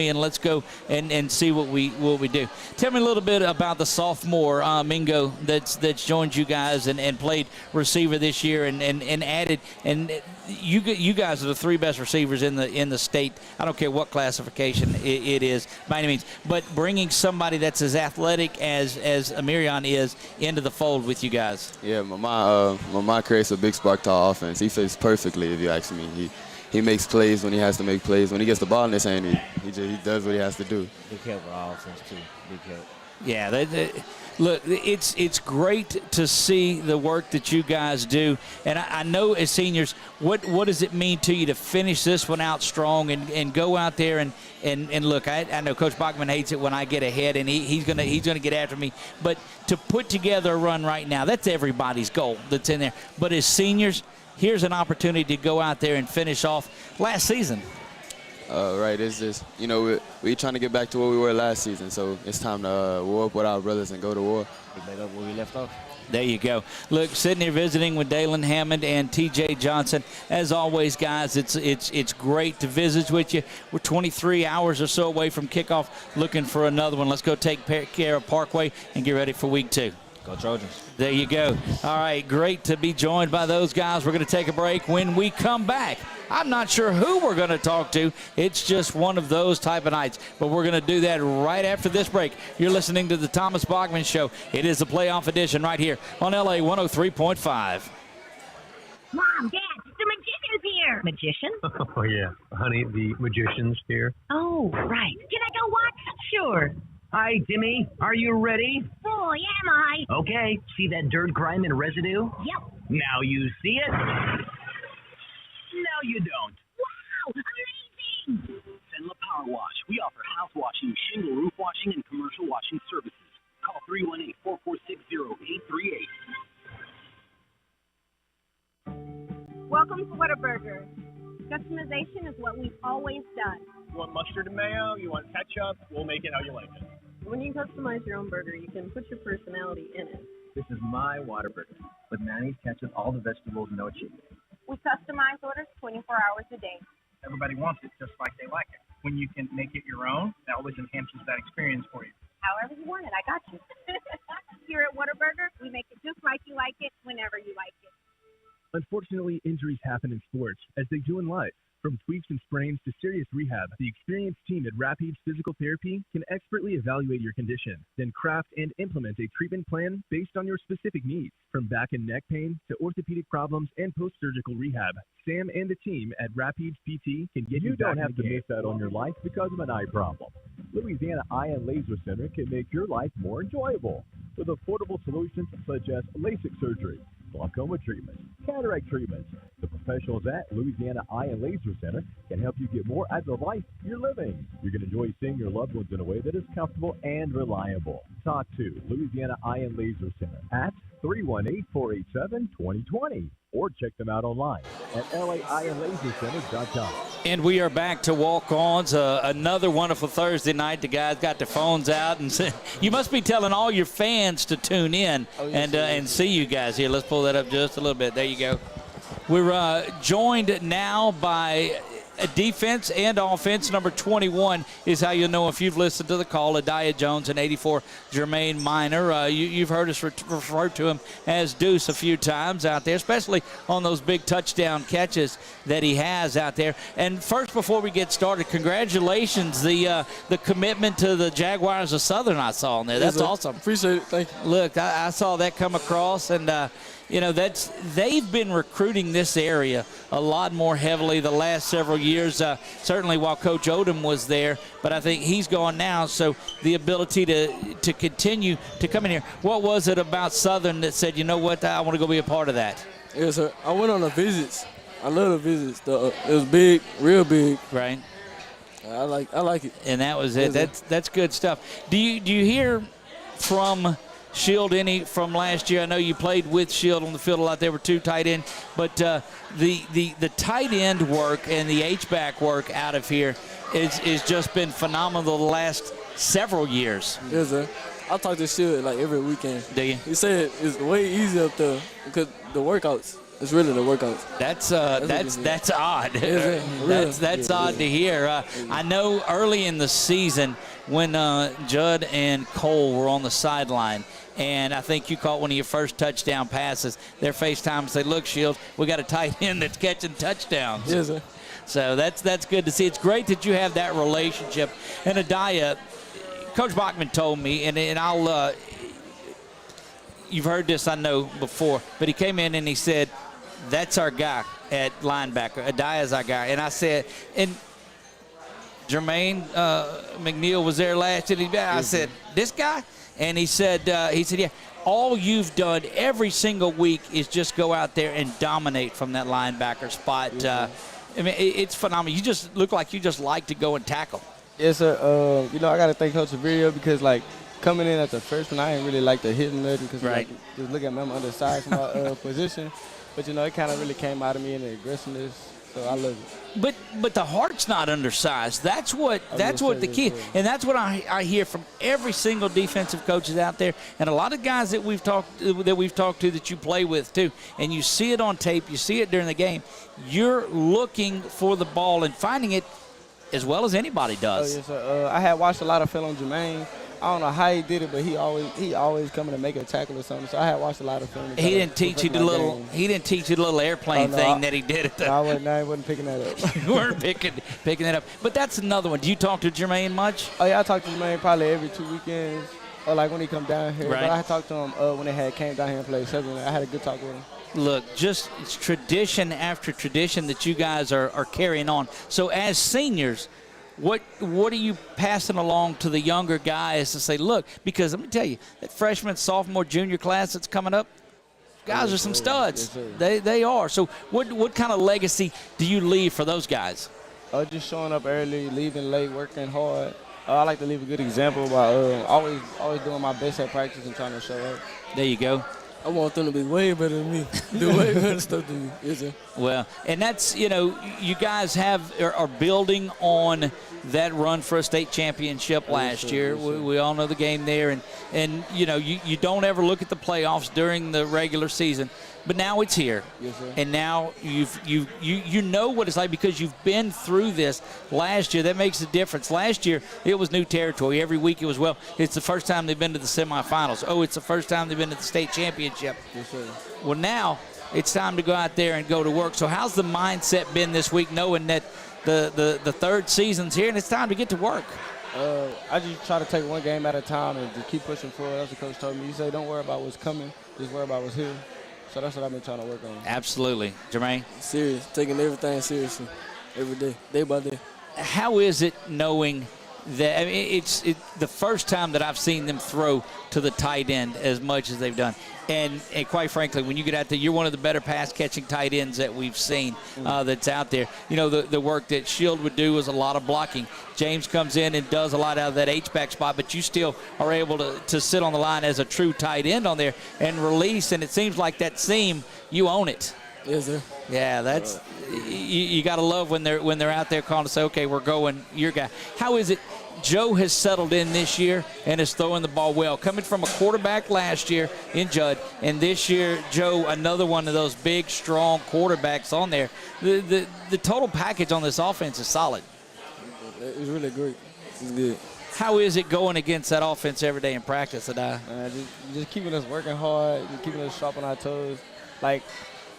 and let's go and see what we do. Tell me a little bit about the sophomore Mingo that's joined you guys and played receiver this year and added, and you guys are the 3 best receivers in the state. I don't care what classification it is by any means, but bringing somebody that's as athletic as Amirion is into the fold with you guys. Yeah, Mama creates a big spark to our offense. He fits perfectly, if you ask me. He makes plays when he has to make plays. When he gets the ball in his hand, he does what he has to do. Big help with our offense too. Big help. Yeah, look, it's great to see the work that you guys do. And I know as seniors, what does it mean to you to finish this one out strong and go out there and look, I know Coach Bachman hates it when I get ahead, and he's gonna get after me. But to put together a run right now, that's everybody's goal that's in there. But as seniors, here's an opportunity to go out there and finish off last season. Right, it's just, we're trying to get back to where we were last season, so it's time to war up with our brothers and go to war. Pick back up where we left off. There you go. Look, sitting here visiting with Dalen Hammond and T.J. Johnson. As always, guys, it's great to visit with you. We're 23 hours or so away from kickoff, looking for another one. Let's go take care of Parkway and get ready for week 2. Go Trojans. There you go. All right, great to be joined by those guys. We're going to take a break. When we come back, I'm not sure who we're going to talk to. It's just one of those type of nights. But we're going to do that right after this break. You're listening to the Thomas Bachman Show. It is the playoff edition right here on LA 103.5. Mom, Dad, the magician's here. Magician? Oh, yeah. Honey, the magician's here. Oh, right. Can I go watch? Sure. Hi, Timmy. Are you ready? Boy, am I. Okay. See that dirt, grime, and residue? Yep. Now you see it. Now you don't. Wow, amazing. Senla Power Wash. We offer house washing, shingle, roof washing, and commercial washing services. Call 318-446-8388. Welcome to Whataburger. Customization is what we've always done. You want mustard and mayo? You want ketchup? We'll make it how you like it. When you customize your own burger, you can put your personality in it. This is my Whataburger with mayonnaise, ketchup, all the vegetables, no cheese. We customize orders 24 hours a day. Everybody wants it just like they like it. When you can make it your own, that always enhances that experience for you. However you want it, I got you. Here at Whataburger, we make it just like you like it, whenever you like it. Unfortunately, injuries happen in sports, as they do in life. From tweaks and sprains to serious rehab, the experienced team at Rapids Physical Therapy can expertly evaluate your condition, then craft and implement a treatment plan based on your specific needs. From back and neck pain to orthopedic problems and post-surgical rehab, Sam and the team at Rapids PT can get you back in the game. You don't have to miss out on your life because of an eye problem. Louisiana Eye and Laser Center can make your life more enjoyable with affordable solutions such as LASIK surgery, glaucoma treatments, cataract treatments. The professionals at Louisiana Eye and Laser Center can help you get more out of the life you're living. You can enjoy seeing your loved ones in a way that is comfortable and reliable. Talk to Louisiana Eye and Laser Center at 318-487-2020 or check them out online at laeyeandlasercenter.com. And we are back to walk-ons. Another wonderful Thursday night. The guys got their phones out, and you must be telling all your fans to tune in and see you guys here. Let's pull that up just a little bit. There you go. We're joined now by a defense and offense. Number 21 is how you'll know if you've listened to the call. Adiah Jones and 84 Jermaine Minor. You've heard us refer to him as Deuce a few times out there, especially on those big touchdown catches that he has out there. And first, before we get started, congratulations, the commitment to the Jaguars of Southern I saw on there. That's awesome. Appreciate it. Thank you. Look, I saw that come across, and they've been recruiting this area a lot more heavily the last several years, certainly while Coach Odom was there, but I think he's gone now, so the ability to continue to come in here. What was it about Southern that said, you know what, I want to go be a part of that? Yes, sir. I went on the visits. I love the visits. It was big, real big. Right. I like it. And that was it. That's good stuff. Do you hear from Shield any from last year? I know you played with Shield on the field a lot. They were two tight end, but the tight end work and the H-back work out of here is just been phenomenal the last several years. Yes, sir. I talk to Shield like every weekend. Do you? He said it's way easier up there because the workouts. It's really the workouts. That's odd. Yes, that's odd to hear. I know early in the season when Judd and Cole were on the sideline, and I think you caught one of your first touchdown passes. Their FaceTime and say, "Look, Shields, we got a tight end that's catching touchdowns." Yes, sir. So that's good to see. It's great that you have that relationship. And Adaya, Coach Bachman told me, and I'll you've heard this, I know, before, but he came in and he said, "That's our guy at linebacker. Adaya's our guy." And I said, and Jermaine McNeil was there last year. I said, "This guy?" And he said, "Yeah, all you've done every single week is just go out there and dominate from that linebacker spot." I mean, it's phenomenal. You just look like you just like to go and tackle. Yes, sir. I got to thank Coach Severio because, like, coming in as a freshman, I didn't really like the hitting nothing because, like, just look at me, I'm undersized for my position. But, it kind of really came out of me in the aggressiveness, so I love it. But the heart's not undersized. That's what the key, and that's what I hear from every single defensive coaches out there, and a lot of guys that we've talked to that you play with too. And you see it on tape, you see it during the game. You're looking for the ball and finding it as well as anybody does. Oh, yes, sir. I had watched a lot of film on Jermaine. I don't know how he did it, but he always coming to make a tackle or something. So I had watched a lot of film. He didn't teach you the little airplane thing that he did. I wasn't picking that up. You weren't picking that up. But that's another one. Do you talk to Jermaine much? Oh yeah, I talk to Jermaine probably every 2 weekends, or like when he come down here. Right. But I talked to him when they came down here and played 7. I had a good talk with him. Look, just it's tradition after tradition that you guys are carrying on. So as seniors, what are you passing along to the younger guys to say, look, because let me tell you, that freshman, sophomore, junior class that's coming up, guys are some studs. They are. So what kind of legacy do you leave for those guys? Just showing up early, leaving late, working hard. I like to leave a good example by always doing my best at practice and trying to show up. There you go. I want them to be way better than me, do way better stuff than me. Yes, sir. Well, and that's, you guys are building on that run for a state championship last year. We all know the game there, and you don't ever look at the playoffs during the regular season, but now it's here. Yes, sir. And now you know what it's like because you've been through this last year. That makes a difference. Last year it was new territory. Every week it was, well, it's the first time they've been to the semifinals. Oh, it's the first time they've been to the state championship. Yes, sir. Well, now it's time to go out there and go to work. So how's the mindset been this week, knowing that the third season's here and it's time to get to work? I just try to take one game at a time and just keep pushing forward. That's what Coach told me. He said, don't worry about what's coming, just worry about what's here. So that's what I've been trying to work on. Absolutely. Jermaine? Serious, taking everything seriously, every day, day by day. How is it knowing that, I mean, it's the first time that I've seen them throw to the tight end as much as they've done. And quite frankly, when you get out there, you're one of the better pass-catching tight ends that we've seen that's out there. The work that Shield would do is a lot of blocking. James comes in and does a lot out of that H-back spot, but you still are able to sit on the line as a true tight end on there and release, and it seems like that seam, you own it. Yes, sir. Yeah, that's you got to love when they're out there calling to say, okay, we're going, your guy. How is it? Joe has settled in this year and is throwing the ball well. Coming from a quarterback last year in Judd, and this year, Joe, another one of those big, strong quarterbacks on there. The total package on this offense is solid. It's really great. It's good. How is it going against that offense every day in practice, Adai? Just keeping us working hard, keeping us sharp on our toes. Like,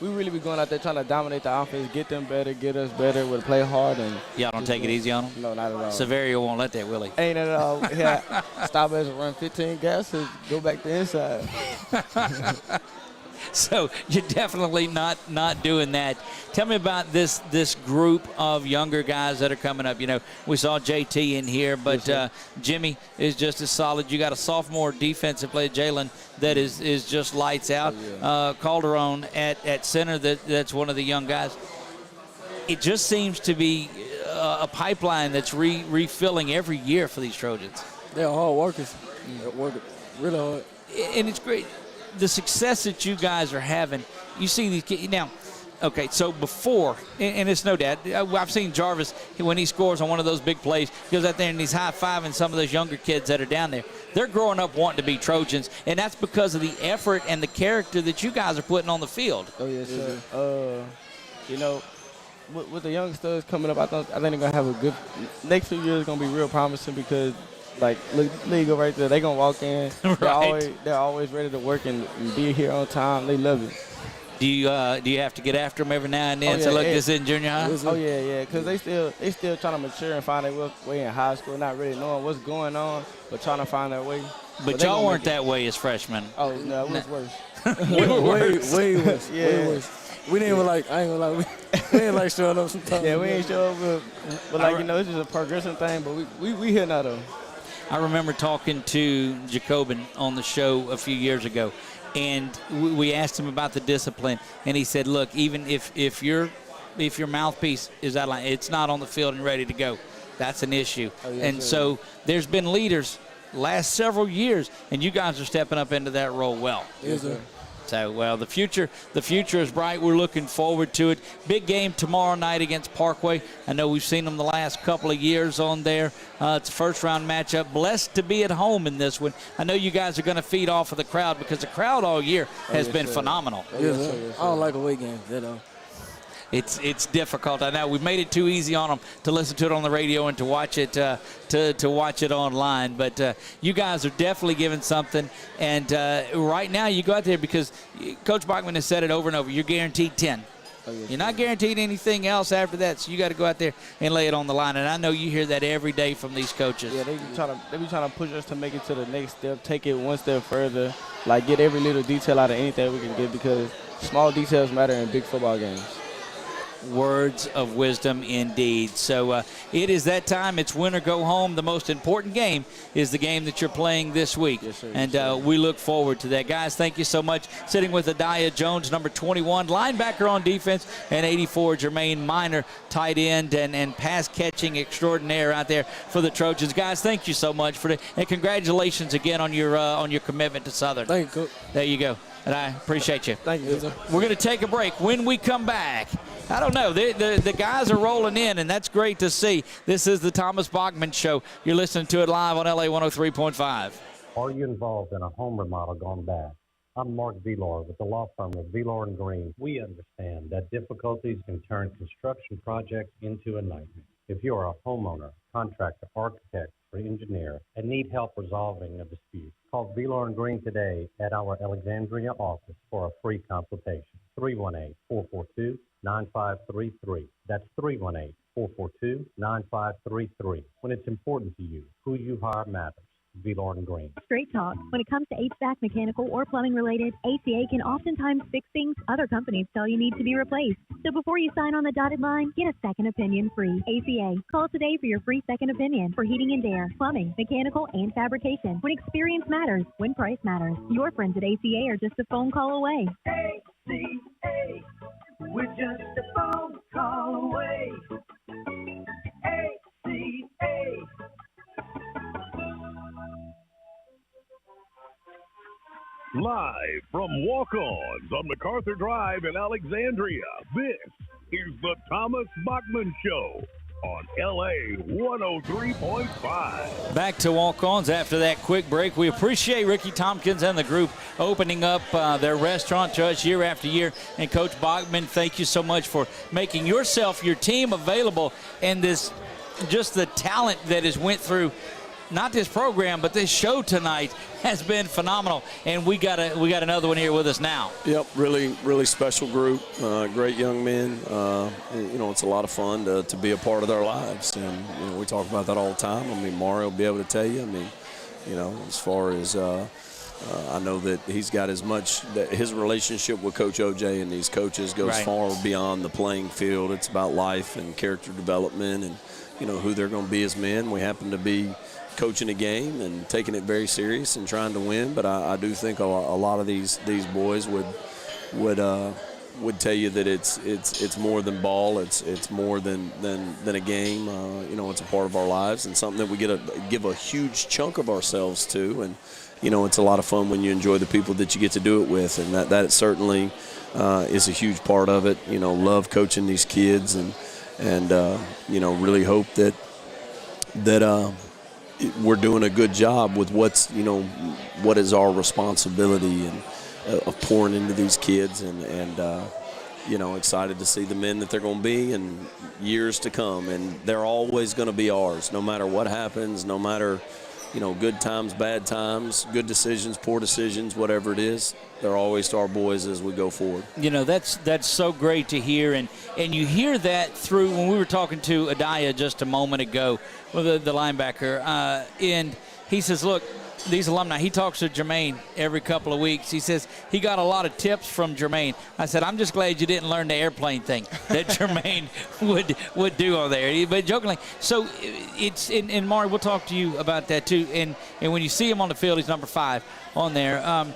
we really be going out there trying to dominate the offense, get them better, get us better, with play hard. And y'all don't take it easy on them? No, not at all. Severio won't let that, will he? Ain't at all. Yeah, stop us, run 15 gaps, and go back to inside. So you're definitely not doing that. Tell me about this group of younger guys that are coming up. We saw JT in here, but Jimmy is just as solid. You got a sophomore defensive player, Jalen, that is just lights out. Calderon at center, that's one of the young guys. It just seems to be a pipeline that's refilling every year for these Trojans. They're hard workers. They're working really hard. And it's great. The success that you guys are having, you see these kids now. Okay, so before, and it's no doubt, I've seen Jarvis when he scores on one of those big plays, he goes out there and he's high-fiving some of those younger kids that are down there. They're growing up wanting to be Trojans, and that's because of the effort and the character that you guys are putting on the field. Oh yes, sir. With the young studs coming up, I think they're gonna have a good next few years. Gonna be real promising because Like, look, there you go right there. They gonna walk in. Right. They're always ready to work and be here on time. They love it. Do you have to get after them every now and then? Oh, So yeah, look, yeah. this is in junior high. Oh yeah, because they still trying to mature and find their way in high school, not really knowing what's going on, but trying to find their way. But y'all weren't that way as freshmen. Oh no, it was worse. way worse. Yeah. Way worse. We didn't even like. I ain't gonna lie. We ain't like showing up sometimes. Yeah, we ain't show up, but like it's just a progression thing. But we here now though. I remember talking to Jacobin on the show a few years ago, and we asked him about the discipline, and he said, "Look, even if your mouthpiece is out of line, it's not on the field and ready to go. That's an issue." Oh, yes, and sir. so there's been leaders last several years, and you guys are stepping up into that role well. Yes, sir. So, well, the future is bright. We're looking forward to it. Big game tomorrow night against Parkway. I know we've seen them the last couple of years on there. It's a first-round matchup. Blessed to be at home in this one. I know you guys are going to feed off of the crowd because the crowd all year has been phenomenal. Yes, sir. I don't like away games. You know. It's difficult. I know we've made it too easy on them to listen to it on the radio and to watch it to watch it online. But you guys are definitely giving something. And right now you go out there because Coach Bachman has said it over and over. You're guaranteed 10. You're not guaranteed anything else after that, so you got to go out there and lay it on the line. And I know you hear that every day from these coaches. Yeah, they be trying to push us to make it to the next step, take it one step further, like get every little detail out of anything we can get because small details matter in big football games. Words of wisdom indeed. So it is that time. It's win or go home. The most important game is the game that you're playing this week. Yes, sir. And we look forward to that. Guys, thank you so much. Sitting with Adiah Jones, number 21, linebacker on defense, and 84, Jermaine Minor, tight end and pass-catching extraordinaire out there for the Trojans. Guys, thank you so much for it. And congratulations again on your commitment to Southern. Thank you, Coach. There you go. And I appreciate you. Thank you, sir. We're going to take a break. When we come back, I don't know. The guys are rolling in, and that's great to see. This is the Thomas Bachman Show. You're listening to it live on LA 103.5. Are you involved in a home remodel gone bad? I'm Mark Velor with the law firm of Velor & Green. We understand that difficulties can turn construction projects into a nightmare. If you are a homeowner, contractor, architect, or engineer and need help resolving a dispute, call Velor & Green today at our Alexandria office for a free consultation. 318-442-9533. That's 318-442-9533. When it's important to you, who you hire matters. Velor & Green. Straight talk. When it comes to HVAC, mechanical, or plumbing related, ACA can oftentimes fix things other companies tell you need to be replaced. So before you sign on the dotted line, get a second opinion free. ACA. Call today for your free second opinion for heating and air, plumbing, mechanical, and fabrication. When experience matters, when price matters. Your friends at ACA are just a phone call away. ACA. We're just a phone call away. ACA. Live from Walk-Ons on MacArthur Drive in Alexandria, this is the Thomas Bachman Show on LA 103.5. Back to Walk-Ons after that quick break. We appreciate Ricky Tompkins and the group opening up their restaurant to us year after year. And Coach Bachman, thank you so much for making yourself, your team available, and this, just the talent that has went through not this program, but this show tonight has been phenomenal. And we got another one here with us now. Yep, really special group, great young men. It's a lot of fun to be a part of their lives, and we talk about that all the time. I mean, Mario will be able to tell you. I mean, as far as I know that he's got as much that his relationship with Coach OJ and these coaches goes Right. far beyond the playing field. It's about life and character development, and who they're going to be as men. We happen to be coaching a game and taking it very serious and trying to win, but I do think a lot of these boys would tell you that it's more than ball. It's more than a game. It's a part of our lives and something that we get to give a huge chunk of ourselves to. And it's a lot of fun when you enjoy the people that you get to do it with, and that certainly is a huge part of it. Love coaching these kids and really hope that we're doing a good job with what is our responsibility and of pouring into these kids and excited to see the men that they're going to be in years to come. And they're always going to be ours, no matter what happens, no matter good times, bad times, good decisions, poor decisions, whatever it is, they're always to our boys as we go forward. That's so great to hear, and you hear that through when we were talking to Adaya just a moment ago, with the linebacker, and he says, look, these alumni, he talks to Jermaine every couple of weeks. He says he got a lot of tips from Jermaine. I said, I'm just glad you didn't learn the airplane thing that Jermaine would do on there. But jokingly, so it's, and Mari, we'll talk to you about that too. And when you see him on the field, he's number 5 on there.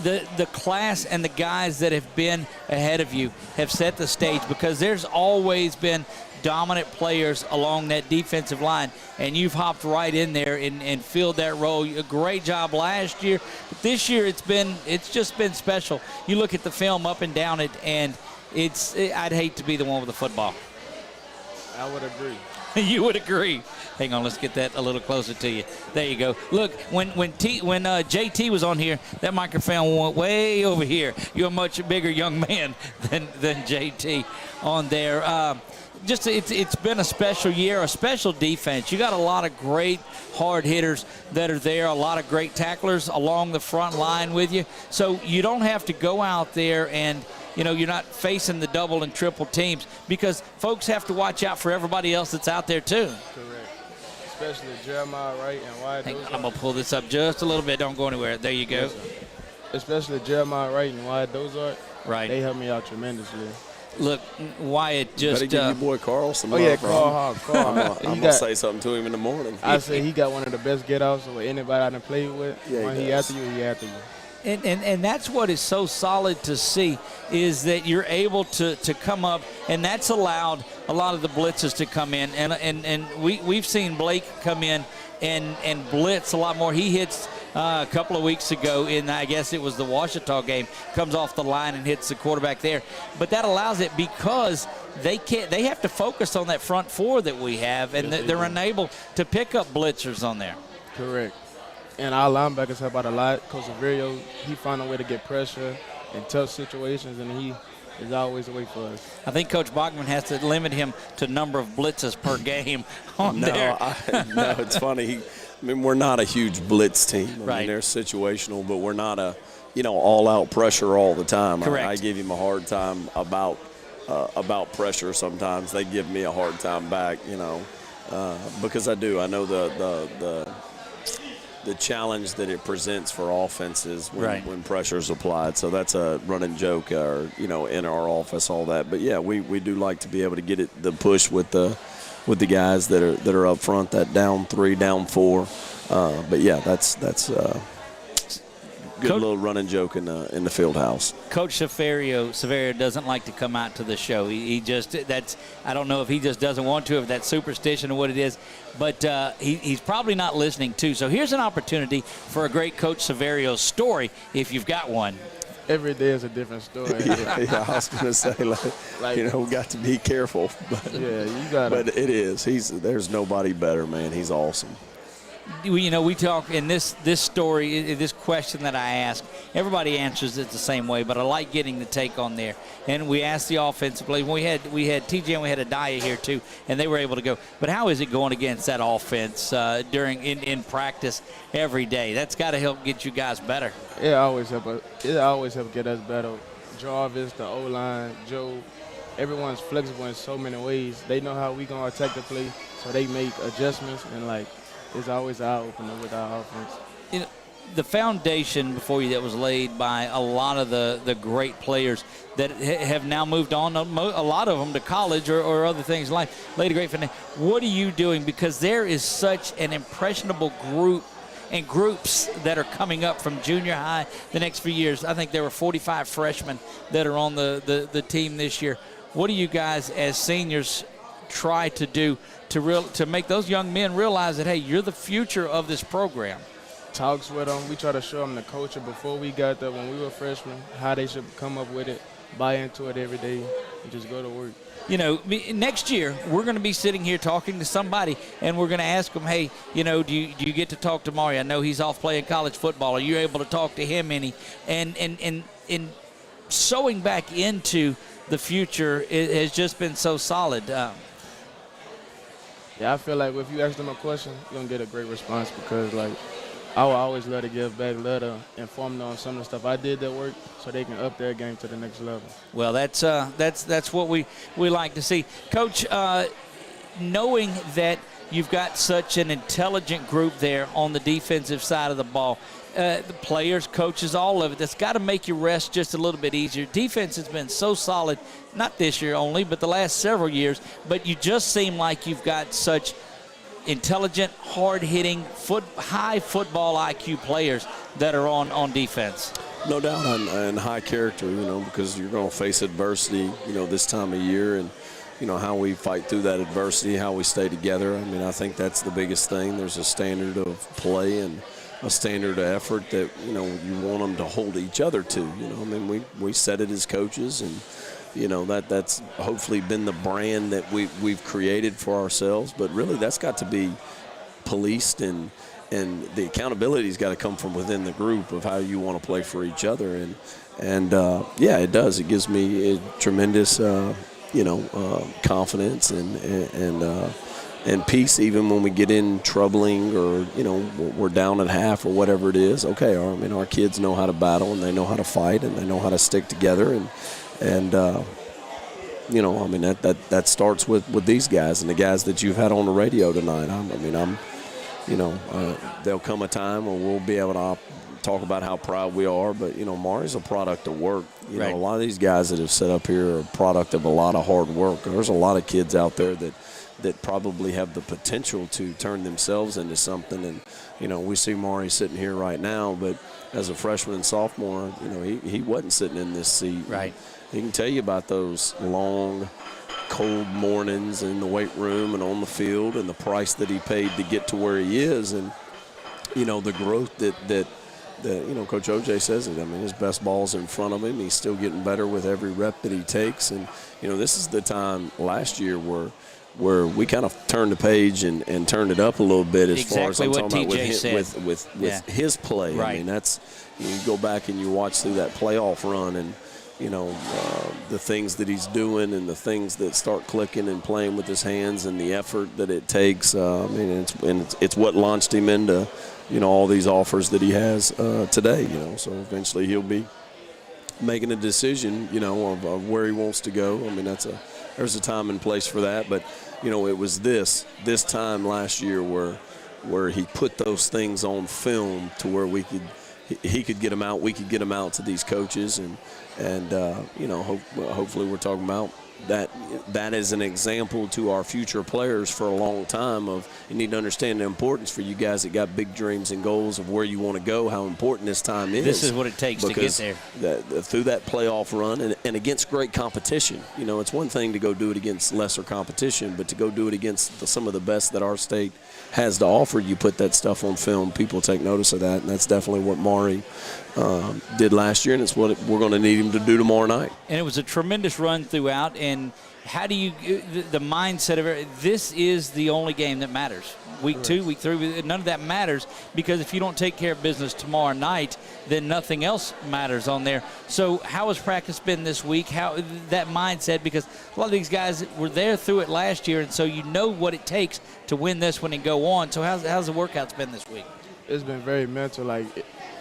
The class and the guys that have been ahead of you have set the stage, because there's always been dominant players along that defensive line, and you've hopped right in there and filled that role. A great job last year, but this year it's just been special. You look at the film up and down it, and I'd hate to be the one with the football. I would agree. You would agree. Hang on, let's get that a little closer to you. There you go. Look, when JT was on here, that microphone went way over here. You're a much bigger young man than JT on there. It's been a special year, a special defense. You got a lot of great hard hitters that are there, a lot of great tacklers along the front line with you. So you don't have to go out there and, you're not facing the double and triple teams, because folks have to watch out for everybody else that's out there too. Correct. Especially Jeremiah Wright and Wyatt Dozart. I'm going to pull this up just a little bit. Don't go anywhere. There you go. Yes, especially Jeremiah Wright and Wyatt Dozart. Right. They helped me out tremendously. Look, Wyatt just... Better give your boy Carl some love, Carl. Carl. I'm going to say something to him in the morning. I say he got one of the best get-outs with anybody I done played with. Yeah, when he after you, he after you. And that's what is so solid to see, is that you're able to come up, and that's allowed a lot of the blitzes to come in. And we've seen Blake come in and blitz a lot more. He hits a couple of weeks ago in, I guess it was the Washita game, comes off the line and hits the quarterback there. But that allows it because they have to focus on that front 4 that we have, and they're unable to pick up blitzers on there. Correct. And our linebackers help out a lot. Coach Averio, he found a way to get pressure in tough situations, and he is always a way for us. I think Coach Bachman has to limit him to number of blitzes per game on there. No, it's funny. We're not a huge blitz team. I mean, they're situational, but we're not a, all-out pressure all the time. Correct. I give him a hard time about pressure sometimes. They give me a hard time back, because I do. I know the challenge that it presents for offenses when pressure is applied. So that's a running joke, in our office, all that. But yeah, we do like to be able to get the push with the guys that are up front, that down 3, down 4. But yeah, that's good little running joke in the field house. Coach Severio doesn't like to come out to the show. He just, I don't know if he just doesn't want to, if that's superstition or what it is, but he's probably not listening too. So here's an opportunity for a great Coach Severio story, if you've got one. Every day is a different story. yeah, I was going to say, we got to be careful. But, yeah, you got to. But it is. There's nobody better, man. He's awesome. We talk in this story, this question that I ask, everybody answers it the same way, but I like getting the take on there. And we asked the offensive players. We had TJ and we had Adaya here too, and they were able to go. But how is it going against that offense in practice every day? That's got to help get you guys better. It always help get us better. Jarvis, the O-line, Joe, everyone's flexible in so many ways. They know how we gonna attack the play, so they make adjustments, and it's always an eye-opener with our offense. The foundation before you that was laid by a lot of the great players that have now moved on, a lot of them to college or other things in life, laid a great foundation. What are you doing? Because there is such an impressionable group and groups that are coming up from junior high the next few years. I think there were 45 freshmen that are on the team this year. What do you guys as seniors try to do to make those young men realize that, hey, you're the future of this program? Talks with them. We try to show them the culture before we got there when we were freshmen, how they should come up with it, buy into it every day, and just go to work. Next year, we're going to be sitting here talking to somebody, and we're going to ask them, hey, do you get to talk to Mario? I know he's off playing college football. Are you able to talk to him any? And sewing back into the future, it has just been so solid. Yeah, I feel like if you ask them a question, you're going to get a great response because, like, I will always love to give back, love to inform them on some of the stuff I did that work so they can up their game to the next level. Well, that's what we like to see. Coach, knowing that you've got such an intelligent group there on the defensive side of the ball, the players, coaches, all of it, that's got to make you rest just a little bit easier. Defense has been so solid, not this year only, but the last several years, but you just seem like you've got such intelligent, hard-hitting, high football IQ players that are on defense. No doubt, and high character, because you're going to face adversity, this time of year, and how we fight through that adversity, how we stay together. I mean, I think that's the biggest thing. There's a standard of play and a standard of effort that, you want them to hold each other to. I mean, we set it as coaches, and, that's hopefully been the brand that we've created for ourselves. But really, that's got to be policed, and the accountability's got to come from within the group of how you want to play for each other. And yeah, it does. It gives me a tremendous confidence and peace, even when we get in troubling or, we're down at half or whatever it is. Okay, our kids know how to battle, and they know how to fight, and they know how to stick together. That starts with these guys and the guys that you've had on the radio tonight. There'll come a time where we'll be able to talk about how proud we are, but Mari's a product of work. A lot of these guys that have set up here are a product of a lot of hard work. There's a lot of kids out there that probably have the potential to turn themselves into something. And we see Mari sitting here right now, but as a freshman and sophomore, he wasn't sitting in this seat. Right. He can tell you about those long, cold mornings in the weight room and on the field, and the price that he paid to get to where he is, and the growth that Coach OJ says it. I mean, his best ball's in front of him. He's still getting better with every rep that he takes. And, this is the time last year where we kind of turned the page and turned it up a little bit as far as I'm talking about with his play. Right. I mean, that's you go back and you watch through that playoff run, and the things that he's doing and the things that start clicking and playing with his hands and the effort that it takes. It's what launched him into all these offers that he has today. So eventually he'll be making a decision of where he wants to go. I mean, there's a time and place for that, but it was this time last year where he put those things on film to where he could get them out, we could get them out to these coaches, and hopefully we're talking about that is an example to our future players for a long time of you need to understand the importance for you guys that got big dreams and goals of where you want to go, how important this time is. This is what it takes to get there. Through that playoff run and against great competition. It's one thing to go do it against lesser competition, but to go do it against some of the best that our state has to offer, you put that stuff on film, people take notice of that, and that's definitely what Mari did last year, and it's what we're going to need him to do tomorrow night. And it was a tremendous run throughout, and how do you the mindset of it, this is the only game that matters. Week 2, week 3, none of that matters, because if you don't take care of business tomorrow night, then nothing else matters on there. So how has practice been this week? How that mindset, because a lot of these guys were there through it last year, and so you know what it takes to win this one and go on. So how's the workouts been this week? It's been very mental. Like,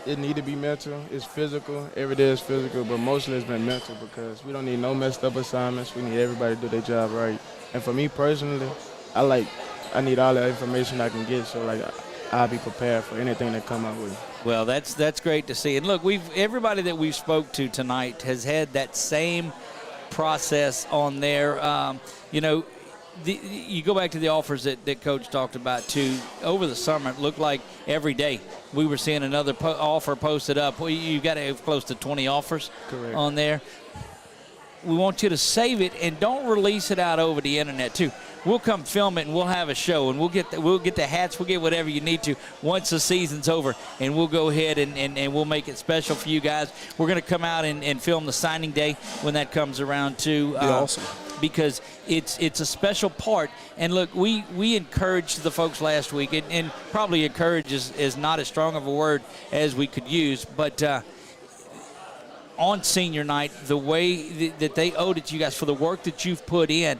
it need to be mental. It's physical. Every day is physical, but mostly it's been mental because we don't need no messed up assignments. We need everybody to do their job right. And for me personally, I need all the information I can get, so I'll be prepared for anything that come out with. Well, that's great to see. And look, everybody that we've spoke to tonight has had that same process on there. You go back to the offers that Coach talked about, too. Over the summer, it looked like every day we were seeing another offer posted up. Well, you got to have close to 20 offers on there. We want you to save it and don't release it out over the internet, too. We'll come film it and we'll have a show, and we'll get the hats, we'll get whatever you need to once the season's over, and we'll go ahead and we'll make it special for you guys. We're going to come out and film the signing day when that comes around, too. Be awesome. Because it's a special part. And look, we encouraged the folks last week, and probably encourage is not as strong of a word as we could use, but on senior night, the way that they owed it to you guys for the work that you've put in,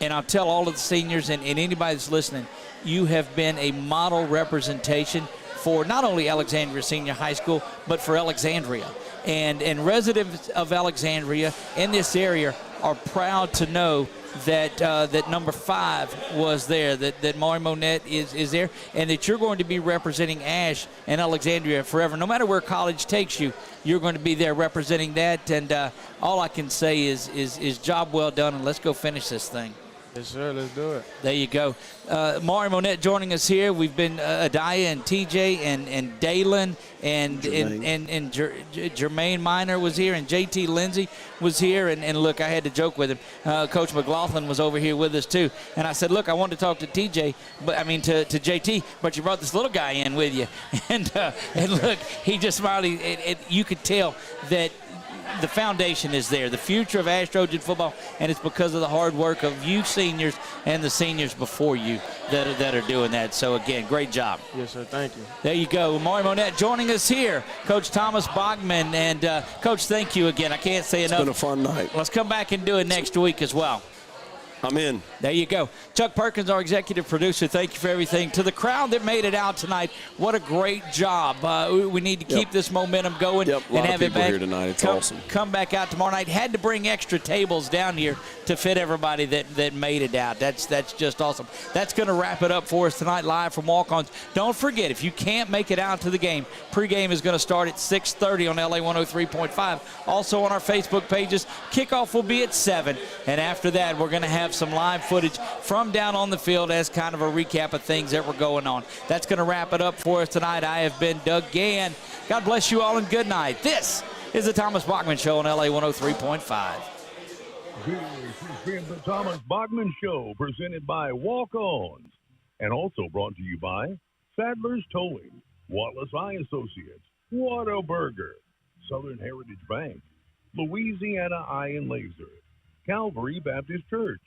And I'll tell all of the seniors and anybody that's listening, you have been a model representation for not only Alexandria Senior High School, but for Alexandria. And residents of Alexandria in this area are proud to know that that number 5 was there, that Maury Monette is there, and that you're going to be representing ASH and Alexandria forever. No matter where college takes you, you're going to be there representing that. And all I can say is job well done, and let's go finish this thing. Yes, sir. Let's do it. There you go. Maury Monette joining us here. We've been Adaya and TJ and Dalen and Jermaine Minor was here, and JT Lindsay was here. And look, I had to joke with him. Coach McLaughlin was over here with us too. And I said, look, I wanted to talk to TJ, but I mean to JT, but you brought this little guy in with you. And look, he just smiled. You could tell that the foundation is there, the future of ASH Trojan football, and it's because of the hard work of you seniors and the seniors before you that are doing that. So, again, great job. Yes, sir. Thank you. There you go. Maury Monette joining us here. Coach Thomas Bachman. And, Coach, thank you again. I can't say enough. It's been a fun night. Let's come back and do it next week as well. I'm in. There you go. Chuck Perkins, our executive producer, thank you for everything. To the crowd that made it out tonight, what a great job. We need to keep this momentum going and have it back. Here tonight. It's awesome. Come back out tomorrow night. Had to bring extra tables down here to fit everybody that made it out. That's just awesome. That's going to wrap it up for us tonight, live from Walk-Ons. Don't forget, if you can't make it out to the game, pregame is going to start at 6:30 on LA 103.5. Also on our Facebook pages, kickoff will be at 7. And after that, we're going to have some live footage from down on the field as kind of a recap of things that were going on. That's going to wrap it up for us tonight. I have been Doug Gann. God bless you all and good night. This is the Thomas Bachman Show on LA 103.5. This has been the Thomas Bachman Show, presented by Walk-Ons, and also brought to you by Sadler's Towing, Wallace Eye Associates, Whataburger, Southern Heritage Bank, Louisiana Eye and Laser, Calvary Baptist Church,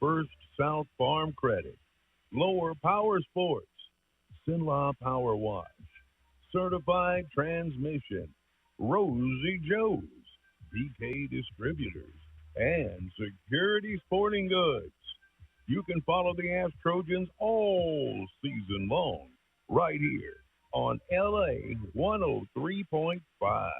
First South Farm Credit, Lower Power Sports, Sinlaw Power Wash, Certified Transmission, Rosie Joe's, BK Distributors, and Security Sporting Goods. You can follow the ASH Trojans all season long right here on LA 103.5.